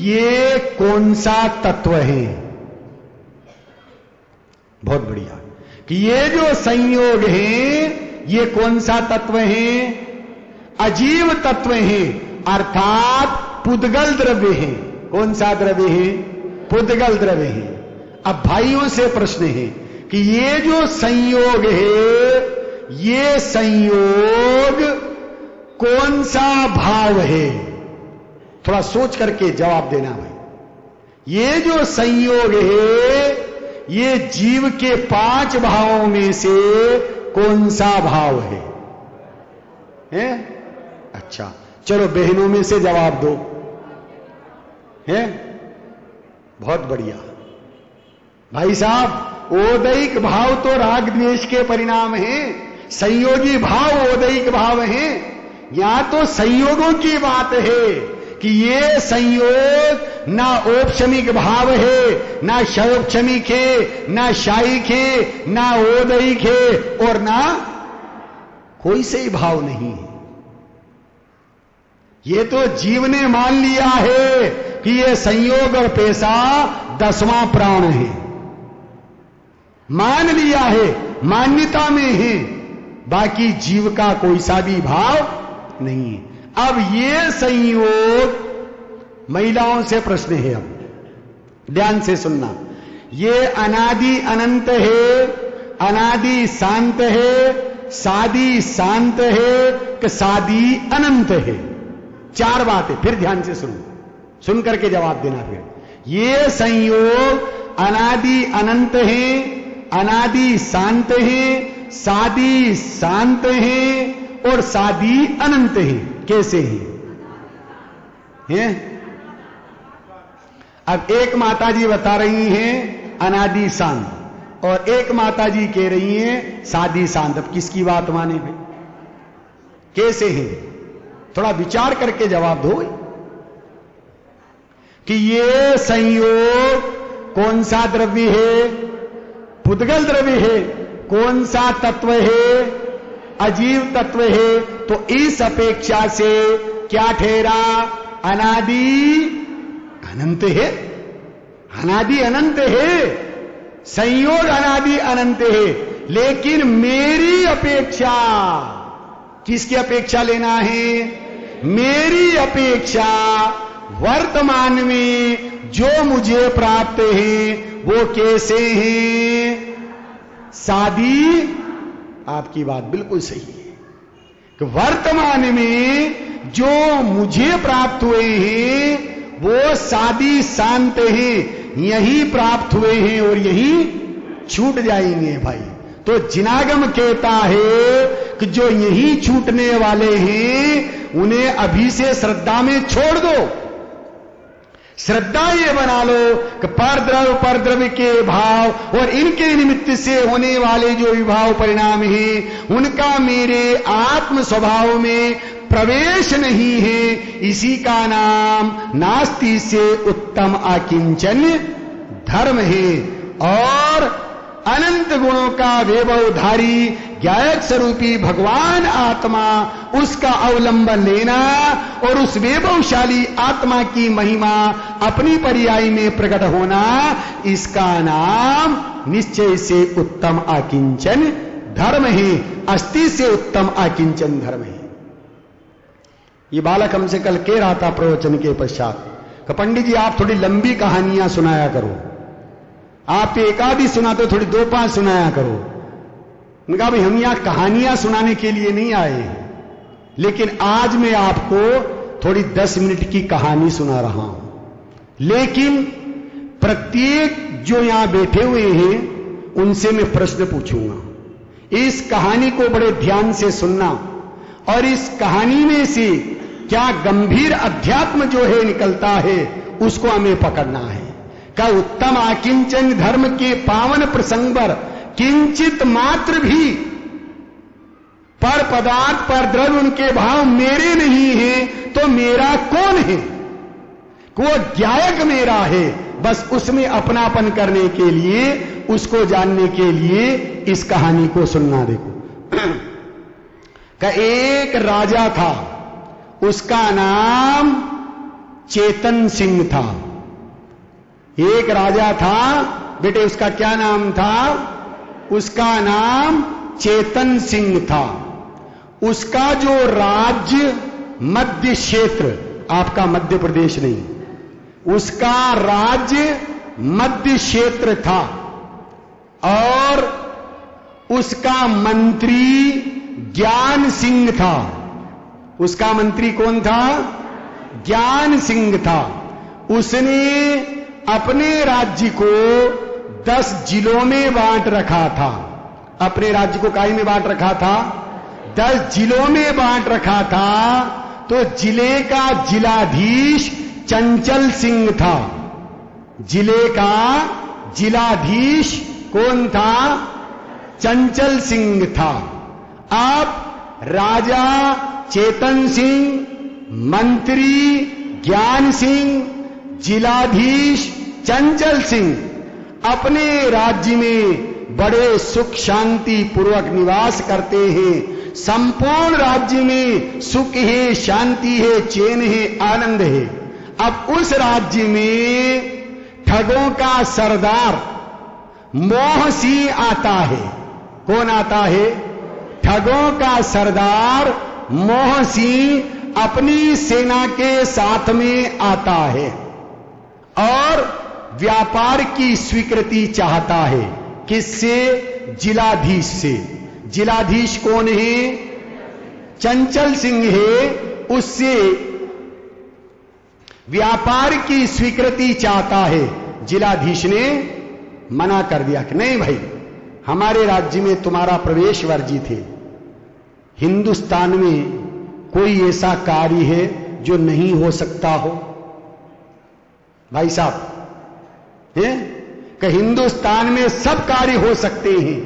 ये कौन सा तत्व है? बहुत बढ़िया। कि ये जो संयोग है, ये कौन सा तत्व है? अजीव तत्व है, अर्थात पुद्गल द्रव्य है। कौन सा द्रव्य है? पुद्गल द्रव्य है। अब भाइयों से प्रश्न है कि ये जो संयोग है, ये संयोग कौन सा भाव है? थोड़ा सोच करके जवाब देना भाई। ये जो संयोग है, ये जीव के 5 भावों में से कौन सा भाव है? अच्छा चलो बहनों में से जवाब दो। है? बहुत बढ़िया भाई साहब। ओदैक भाव तो राग द्वेष के परिणाम है, संयोगी भाव ओदैक भाव है। यहां तो संयोगों की बात है कि ये संयोग ना औपशमिक भाव है, ना शौपशमिक है, ना शायिक है, ना औदयिक है, और ना कोई से ही भाव नहीं है। ये तो जीव ने मान लिया है कि ये संयोग और पेशा 10वां प्राण है, मान लिया है, मान्यता में है, बाकी जीव का कोई सा भी भाव नहीं है। अब ये संयोग, महिलाओं से प्रश्न है, अब ध्यान से सुनना, ये अनादि अनंत है, अनादि शांत है, सादी शांत है कि सादी अनंत है? 4 बातें, फिर ध्यान से सुनो, सुन करके जवाब देना। फिर ये संयोग अनादि अनंत है, अनादि शांत है, सादी शांत है और सादी अनंत है। कैसे हैं? अब एक माताजी बता रही हैं अनादि शांत, और एक माताजी कह रही हैं सादी शांत। अब किसकी बात माने भाई? कैसे हैं? थोड़ा विचार करके जवाब दो कि ये संयोग कौन सा द्रव्य है? पुद्गल द्रव्य है। कौन सा तत्व है? अजीव तत्व है। तो इस अपेक्षा से क्या ठहरा? अनादि अनंत है, अनादि अनंत है, संयोग अनादि अनंत है। लेकिन मेरी अपेक्षा, किसकी अपेक्षा लेना है? मेरी अपेक्षा वर्तमान में जो मुझे प्राप्त है वो कैसे हैं? सादी। आपकी बात बिल्कुल सही है कि वर्तमान में जो मुझे प्राप्त हुए हैं वो सादी शांत हैं, यही प्राप्त हुए हैं और यही छूट जाएंगे भाई। तो जिनागम कहता है कि जो यही छूटने वाले हैं उन्हें अभी से श्रद्धा में छोड़ दो। श्रद्धा ये बना लो कि परद्रव्य के भाव और इनके निमित्त से होने वाले जो विभाव परिणाम हैं उनका मेरे आत्म स्वभाव में प्रवेश नहीं है। इसी का नाम नास्ति से उत्तम अकिंचन धर्म है। और अनंत गुणों का वैभवधारी ज्ञायक स्वरूपी भगवान आत्मा, उसका अवलंबन लेना और उस वैभवशाली आत्मा की महिमा अपनी पर्याय में प्रकट होना, इसका नाम निश्चय से उत्तम अकिंचन धर्म है। अस्ति से उत्तम अकिंचन धर्म है। ये बालक हमसे कल कह रहा था प्रवचन के पश्चात कि पंडित जी आप थोड़ी लंबी कहानियां सुनाया करो, आप एक आधी सुनाते थोड़ी 2-5 सुनाया करो। उन्होंने कहा भाई हम यहां कहानियां सुनाने के लिए नहीं आए हैं, लेकिन आज मैं आपको थोड़ी 10 मिनट की कहानी सुना रहा हूं। लेकिन प्रत्येक जो यहां बैठे हुए हैं उनसे मैं प्रश्न पूछूंगा। इस कहानी को बड़े ध्यान से सुनना और इस कहानी में से क्या गंभीर अध्यात्म जो है निकलता है उसको हमें पकड़ना है। का उत्तम अकिंचन धर्म के पावन प्रसंग पर किंचित मात्र भी पर पदार्थ पर द्रव्य उनके भाव मेरे नहीं है तो मेरा कौन है? वो ज्ञायक मेरा है। बस उसमें अपनापन करने के लिए, उसको जानने के लिए इस कहानी को सुनना। देखो का एक राजा था, उसका नाम चेतन सिंह था। एक राजा था बेटे, उसका क्या नाम था? उसका नाम चेतन सिंह था। उसका जो राज्य मध्य क्षेत्र, आपका मध्य प्रदेश नहीं, उसका राज्य मध्य क्षेत्र था। और उसका मंत्री ज्ञान सिंह था। उसका मंत्री कौन था? ज्ञान सिंह था। उसने अपने राज्य को 10 जिलों में बांट रखा था। अपने राज्य को काई में बांट रखा था? 10 जिलों में बांट रखा था। तो जिले का जिलाधीश चंचल सिंह था। जिले का जिलाधीश कौन था? चंचल सिंह था। अब राजा चेतन सिंह, मंत्री ज्ञान सिंह जिलाधीश चंचल सिंह अपने राज्य में बड़े सुख शांति पूर्वक निवास करते हैं। संपूर्ण राज्य में सुख है, शांति है, चैन है, आनंद है। अब उस राज्य में ठगों का सरदार मोह सिंह आता है। कौन आता है? ठगों का सरदार मोह सिंह अपनी सेना के साथ में आता है और व्यापार की स्वीकृति चाहता है। किससे? जिलाधीश से। जिलाधीश कौन है? चंचल सिंह है। उससे व्यापार की स्वीकृति चाहता है। जिलाधीश ने मना कर दिया कि नहीं भाई, हमारे राज्य में तुम्हारा प्रवेश वर्जित है। हिंदुस्तान में कोई ऐसा कार्य है जो नहीं हो सकता हो? भाई साहब हैं कि हिंदुस्तान में सब कार्य हो सकते हैं,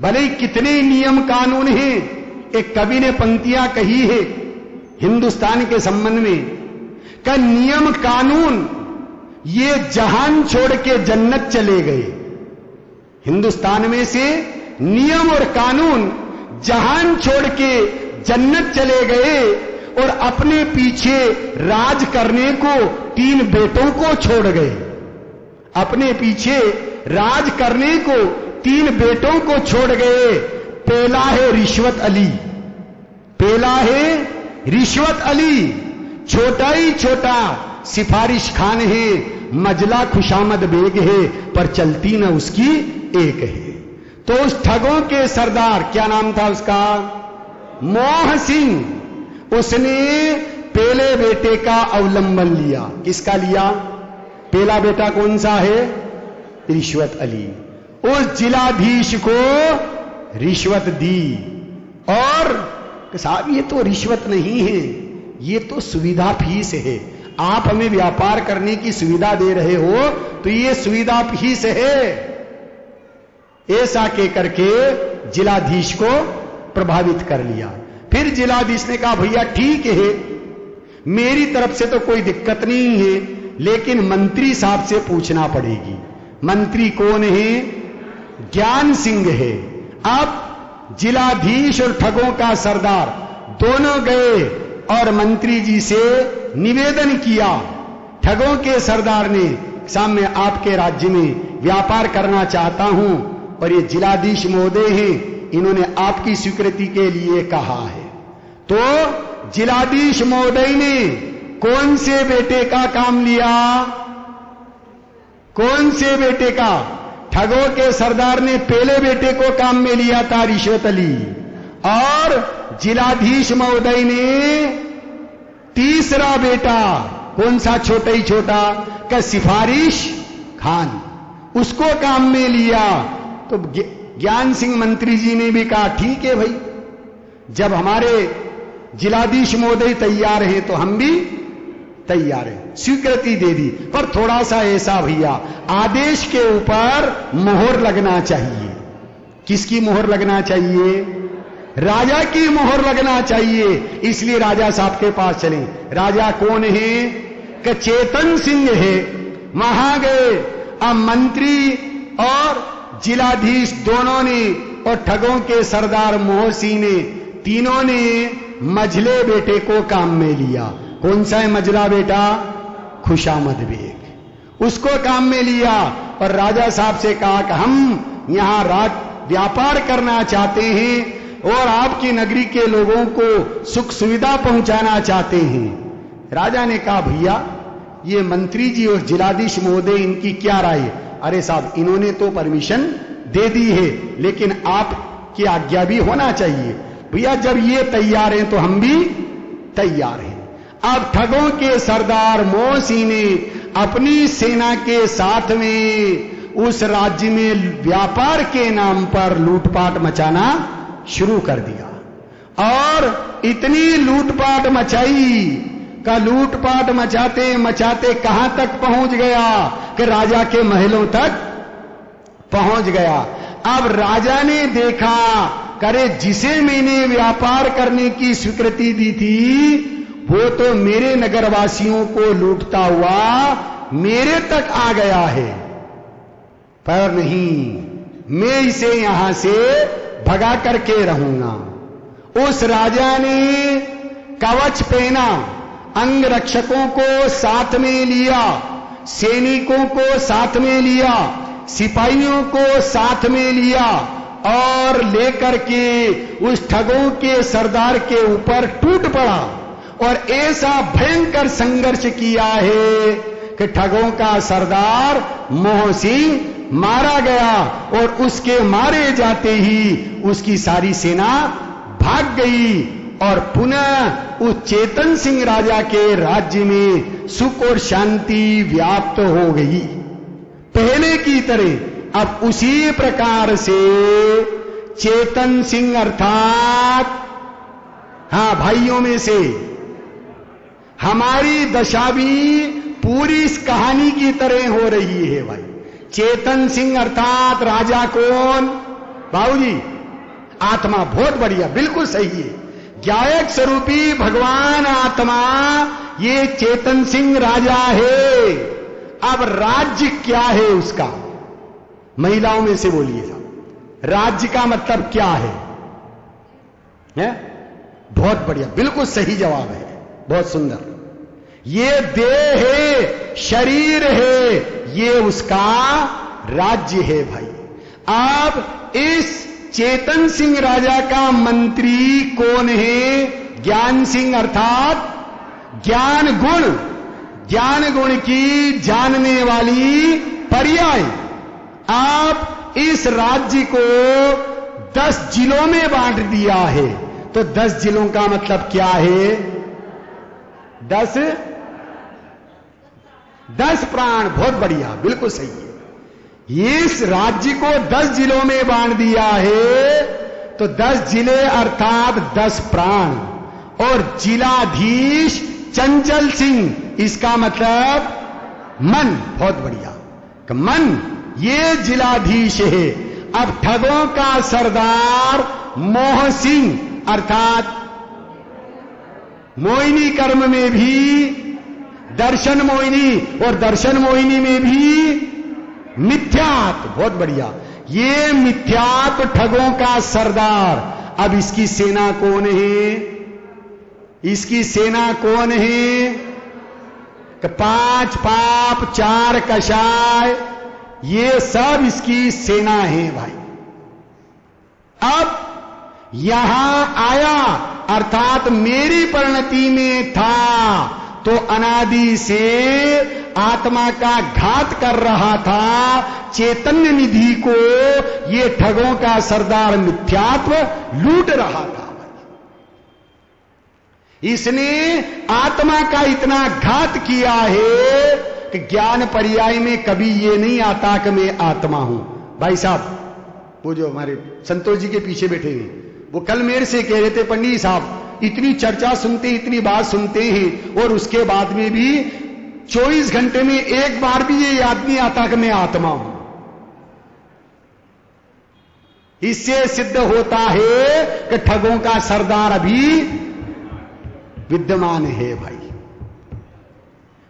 भले ही कितने नियम कानून हैं। एक कवि ने पंक्तियां कही है हिंदुस्तान के संबंध में का नियम कानून ये जहान छोड़ के जन्नत चले गए। हिंदुस्तान में से नियम और कानून जहान छोड़ के जन्नत चले गए और अपने पीछे राज करने को 3 बेटों को छोड़ गए। अपने पीछे राज करने को 3 बेटों को छोड़ गए। पहला है रिश्वत अली। पहला है रिश्वत अली, छोटा ही छोटा सिफारिश खान है, मजला खुशामद बेग है, पर चलती न उसकी एक है। तो उस ठगों के सरदार, क्या नाम था उसका? मोह सिंह। उसने पहले बेटे का अवलंबन लिया। किसका लिया? पहला बेटा कौन सा है? रिश्वत अली। उस जिलाधीश को रिश्वत दी और साहब ये तो रिश्वत नहीं है, ये तो सुविधा फीस है। आप हमें व्यापार करने की सुविधा दे रहे हो तो ये सुविधा फीस है। ऐसा कहकर के जिलाधीश को प्रभावित कर लिया। फिर जिलाधीश ने कहा भैया ठीक है, मेरी तरफ से तो कोई दिक्कत नहीं है, लेकिन मंत्री साहब से पूछना पड़ेगी। मंत्री कौन है? ज्ञान सिंह है। अब जिलाधीश और ठगों का सरदार दोनों गए और मंत्री जी से निवेदन किया। ठगों के सरदार ने सामने आपके राज्य में व्यापार करना चाहता हूं और ये जिलाधीश महोदय हैं, इन्होंने आपकी स्वीकृति के लिए कहा है। तो जिलाधीश महोदय ने कौन से बेटे का काम लिया? कौन से बेटे का? ठगों के सरदार ने पहले बेटे को काम में लिया था, रिश्वत अली, और जिलाधीश महोदय ने तीसरा बेटा, कौन सा? छोटा ही छोटा का सिफारिश खान, उसको काम में लिया। तो ज्ञान सिंह मंत्री जी ने भी कहा ठीक है भाई, जब हमारे जिलाधीश महोदय तैयार हैं तो हम भी तैयार हैं। स्वीकृति दे दी। पर थोड़ा सा ऐसा भैया, आदेश के ऊपर मोहर लगना चाहिए। किसकी मोहर लगना चाहिए? राजा की मोहर लगना चाहिए। इसलिए राजा साहब के पास चले। राजा कौन है? कि चेतन सिंह है। वहां गए। अब मंत्री और जिलाधीश दोनों ने और ठगों के सरदार मोह सिंह ने, तीनों ने मझले बेटे को काम में लिया। कौन सा है मझला बेटा? खुशामद बेग। उसको काम में लिया और राजा साहब से कहा कि हम यहां व्यापार करना चाहते हैं और आपकी नगरी के लोगों को सुख सुविधा पहुंचाना चाहते हैं। राजा ने कहा भैया ये मंत्री जी और जिलाधीश महोदय, इनकी क्या राय? अरे साहब, इन्होंने तो परमिशन दे दी है, लेकिन आपकी आज्ञा भी होना चाहिए। भैया जब ये तैयार हैं तो हम भी तैयार हैं। अब ठगों के सरदार मोह सिंह ने अपनी सेना के साथ में उस राज्य में व्यापार के नाम पर लूटपाट मचाना शुरू कर दिया और इतनी लूटपाट मचाई का लूटपाट मचाते मचाते कहां तक पहुंच गया कि राजा के महलों तक पहुंच गया। अब राजा ने देखा, करे जिसे मैंने व्यापार करने की स्वीकृति दी थी वो तो मेरे नगरवासियों को लूटता हुआ मेरे तक आ गया है, पर नहीं, मैं इसे यहां से भगा करके रहूंगा। उस राजा ने कवच पहना, अंगरक्षकों को साथ में लिया, सैनिकों को साथ में लिया, सिपाहियों को साथ में लिया और लेकर के उस ठगों के सरदार के ऊपर टूट पड़ा और ऐसा भयंकर संघर्ष किया है कि ठगों का सरदार मोह सिंह मारा गया और उसके मारे जाते ही उसकी सारी सेना भाग गई और पुनः उस चेतन सिंह राजा के राज्य में सुख और शांति व्याप्त हो गई पहले की तरह। अब उसी प्रकार से चेतन सिंह अर्थात भाइयों में से हमारी दशा भी पूरी इस कहानी की तरह हो रही है भाई। चेतन सिंह अर्थात राजा कौन? बाबूजी, आत्मा। बहुत बढ़िया, बिल्कुल सही है। गायक स्वरूपी भगवान आत्मा ये चेतन सिंह राजा है। अब राज्य क्या है उसका? महिलाओं में से बोलिए साहब, राज्य का मतलब क्या है? बहुत बढ़िया, बिल्कुल सही जवाब है, बहुत सुंदर। ये देह है, शरीर है, ये उसका राज्य है भाई। अब इस चेतन सिंह राजा का मंत्री कौन है? ज्ञान सिंह अर्थात ज्ञान गुण, ज्ञान गुण की जानने वाली पर्याय। आप इस राज्य को 10 जिलों में बांट दिया है, तो 10 जिलों का मतलब क्या है? 10 प्राण। बहुत बढ़िया, बिल्कुल सही है। इस राज्य को 10 जिलों में बांट दिया है, तो 10 जिले अर्थात 10 प्राण। और जिलाधीश चंचल सिंह, इसका मतलब मन। बहुत बढ़िया, मन ये जिलाधीश है। अब ठगों का सरदार मोह सिंह अर्थात मोहिनी कर्म में भी दर्शन मोहिनी और दर्शन मोहिनी में भी मिथ्यात्व। बहुत बढ़िया, ये मिथ्यात्व ठगों का सरदार। अब इसकी सेना कौन है? इसकी सेना कौन है? 5 पाप 4 कषाय, ये सब इसकी सेना है भाई। अब यहां आया अर्थात मेरी परिणति में था, तो अनादि से आत्मा का घात कर रहा था चैतन्य निधि को, ये ठगों का सरदार मिथ्यात्व लूट रहा था। इसने आत्मा का इतना घात किया है कि ज्ञान पर्याय में कभी ये नहीं आता कि मैं आत्मा हूं। भाई साहब, वो जो हमारे संतोष जी के पीछे बैठे हैं, वो कल मेरे से कह रहे थे, पंडित साहब इतनी चर्चा सुनते, इतनी बात सुनते हैं और उसके बाद में भी 24 घंटे में एक बार भी ये याद नहीं आता कि मैं आत्मा हूं। इससे सिद्ध होता है कि ठगों का सरदार अभी विद्यमान है भाई।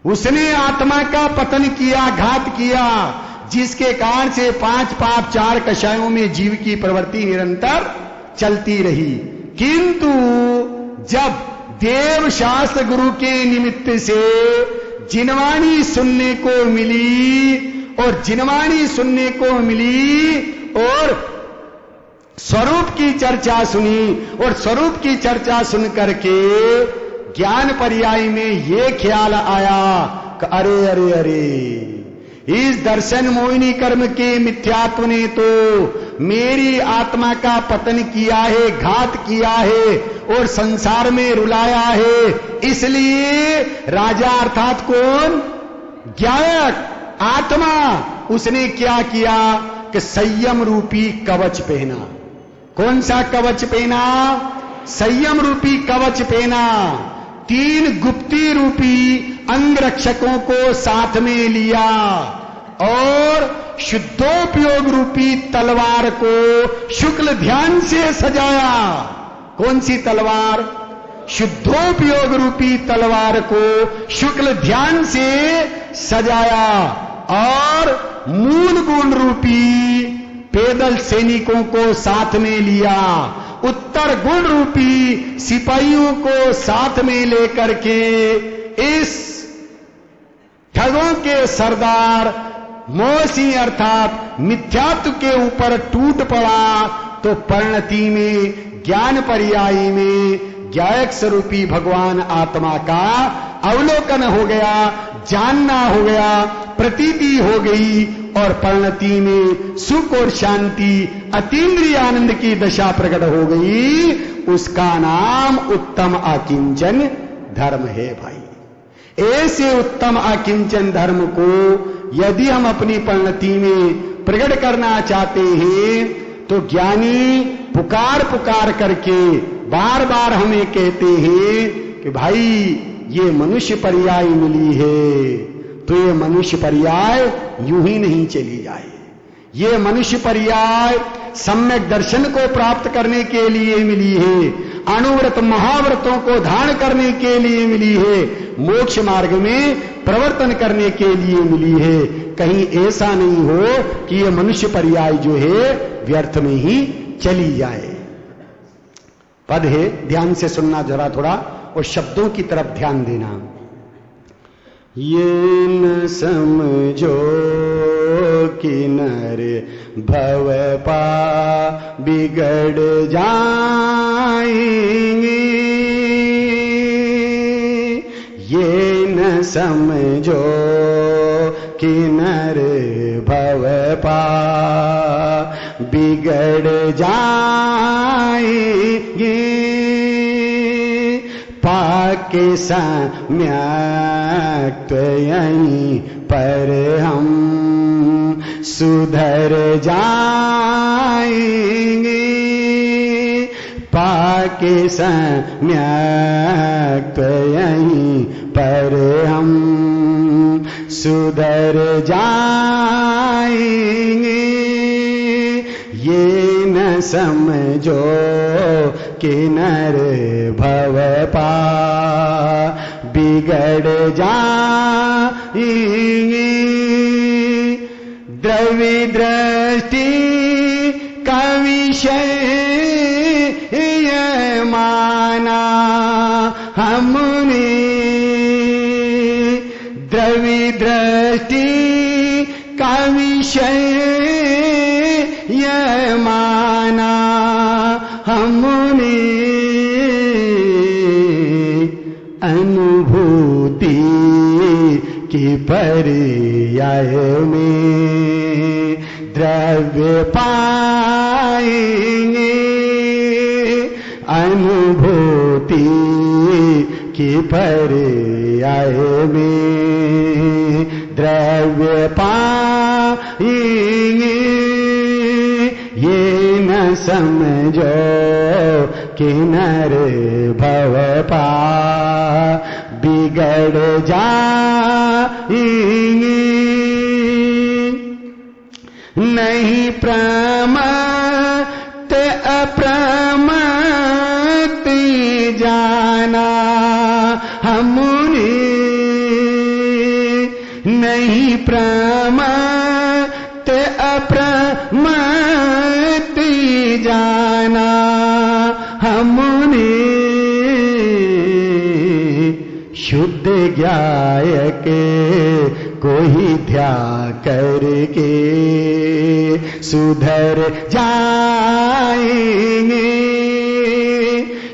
उसने आत्मा का पतन किया, घात किया, जिसके कारण से 5 पाप 4 कषायों में जीव की प्रवृत्ति निरंतर चलती रही। किंतु जब देव शास्त्र गुरु के निमित्त से जिनवाणी सुनने को मिली और जिनवाणी सुनने को मिली और स्वरूप की चर्चा सुनी और स्वरूप की चर्चा सुन करके ज्ञान पर्याय में ये ख्याल आया कि अरे अरे अरे, इस दर्शन मोहिनी कर्म के मिथ्यात्व ने तो मेरी आत्मा का पतन किया है, घात किया है और संसार में रुलाया है। इसलिए राजा अर्थात कौन? ज्ञायक आत्मा, उसने क्या किया कि संयम रूपी कवच पहना। कौन सा कवच पहना? संयम रूपी कवच पहना। 3 गुप्ती रूपी अंगरक्षकों को साथ में लिया और शुद्धोपयोग रूपी तलवार को शुक्ल ध्यान से सजाया। कौन सी तलवार? शुद्धोपयोग रूपी तलवार को शुक्ल ध्यान से सजाया और मूल गुण रूपी पैदल सैनिकों को साथ में लिया, उत्तर गुण रूपी सिपाहियों को साथ में लेकर के इस ठगों के सरदार मोसी अर्थात मिथ्यात्व के ऊपर टूट पड़ा। तो परिणति में ज्ञान पर्यायी में ज्ञायक स्वरूपी भगवान आत्मा का अवलोकन हो गया, जानना हो गया, प्रतीति हो गई और परिणति में सुख और शांति अतीन्द्रिय आनंद की दशा प्रकट हो गई। उसका नाम उत्तम अकिंचन धर्म है भाई। ऐसे उत्तम अकिंचन धर्म को यदि हम अपनी परिणति में प्रकट करना चाहते हैं तो ज्ञानी पुकार पुकार करके बार बार हमें कहते हैं कि भाई ये मनुष्य पर्याय मिली है, तो ये मनुष्य पर्याय यूं ही नहीं चली जाए। ये मनुष्य पर्याय सम्यक दर्शन को प्राप्त करने के लिए मिली है, अणुव्रत महाव्रतों को धारण करने के लिए मिली है, मोक्ष मार्ग में प्रवर्तन करने के लिए मिली है। कहीं ऐसा नहीं हो कि ये मनुष्य पर्याय जो है व्यर्थ में ही चली जाए। पद है, ध्यान से सुनना जरा थोड़ा और शब्दों की तरफ ध्यान देना। ये न समझो कि नर भव पा बिगड़ जाएंगे, ये न समझो कि नर भव पा बिगड़ जाएंगे, पाके सम्यक यहीं पर हम सुधर जाएंगे, पाके सम्यक यहीं पर हम सुधर जाएंगे। ये न समझो कि नर भव पा बिगड़ जाएंगे, द्रव्य दृष्टि का विषय माना हमने, द्रव्य दृष्टि का विषय माना हमने, अनुभूति की पर्याय में द्रव्य पाएंगे, अनुभूति की पर्याय में द्रव्य पाएंगे। ये न समझो कि नर भव पा बिगड़ जाएंगे, नहीं प्रमत अप्रमत जाना हमने, नहीं प्रमत अप्रमत जाना हमने, शुद्ध ज्ञायक को ही ध्यान करके सुधर जाएंगे,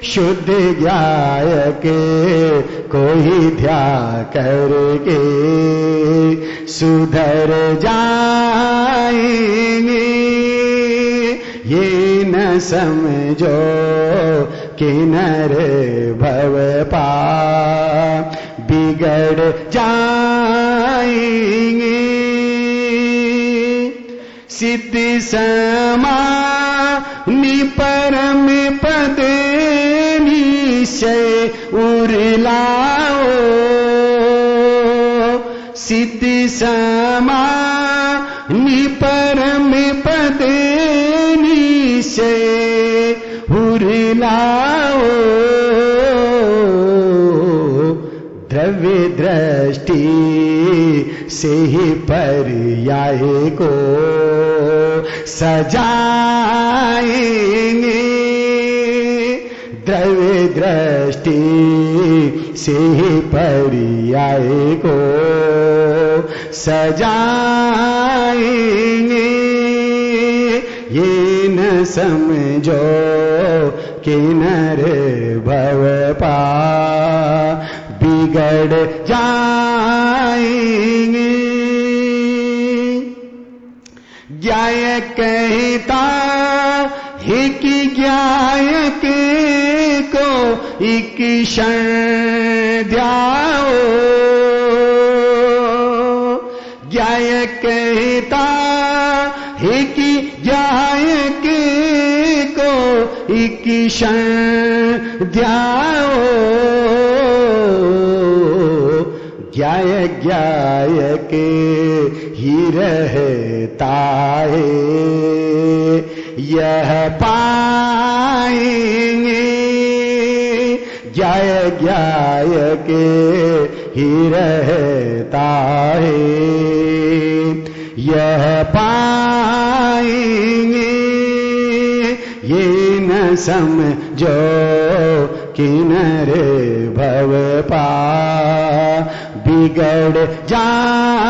शुद्ध ज्ञायक को ही ध्यान करके सुधर जाएंगे। ये न समझो कि नर भव पा बिगड़ जाएंगे, सिद्धि समानि परम पद निश्चय उरलाओ, सिद्धि समानि परम पद निश्चय उरलाओ, द्रव्य दृष्टि से ही पर्याय को सजाएंगे, द्रव्य दृष्टि से ही पर्याय को सजाएंगे। ये न समझो कि नर भव पा बिगड़ जाएंगे। ज्ञाय कहता है कि ज्ञायक को एक क्षण ध्याओ, ज्ञाय कहता है कि ज्ञायक को एक क्षण ध्याओ। ज्ञायक ही रहता है यह पाएंगे, ज्ञायक ही रहता है यह पाएंगे। ये न समझो कि नर भव पा बिगड़ जाएंगे।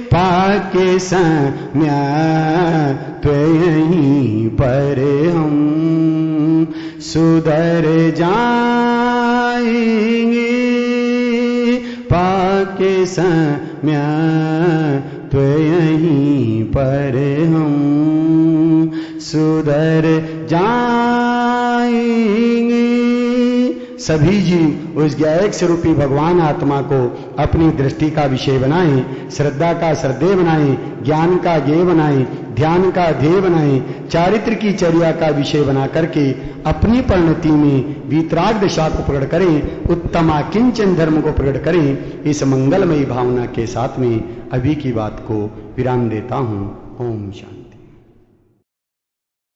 पाके सम्या तो यहीं पर हम सुधर जाएंगे। पाके सम्या तो यहीं पर हम सुधर जाएंगे। सभी जीव उस ज्ञायक स्वरूपी भगवान आत्मा को अपनी दृष्टि का विषय बनाएं, श्रद्धा का श्रद्धेय बनाएं, ज्ञान का ज्ञेय बनाएं, ध्यान का ध्येय बनाएं, चारित्र की चर्या का विषय बना करके अपनी परिणति में वीतराग दशा को प्रकट करें, उत्तमा किंचन धर्म को प्रकट करें। इस मंगलमयी भावना के साथ में अभी की बात को विराम देता हूं। ओम शांति।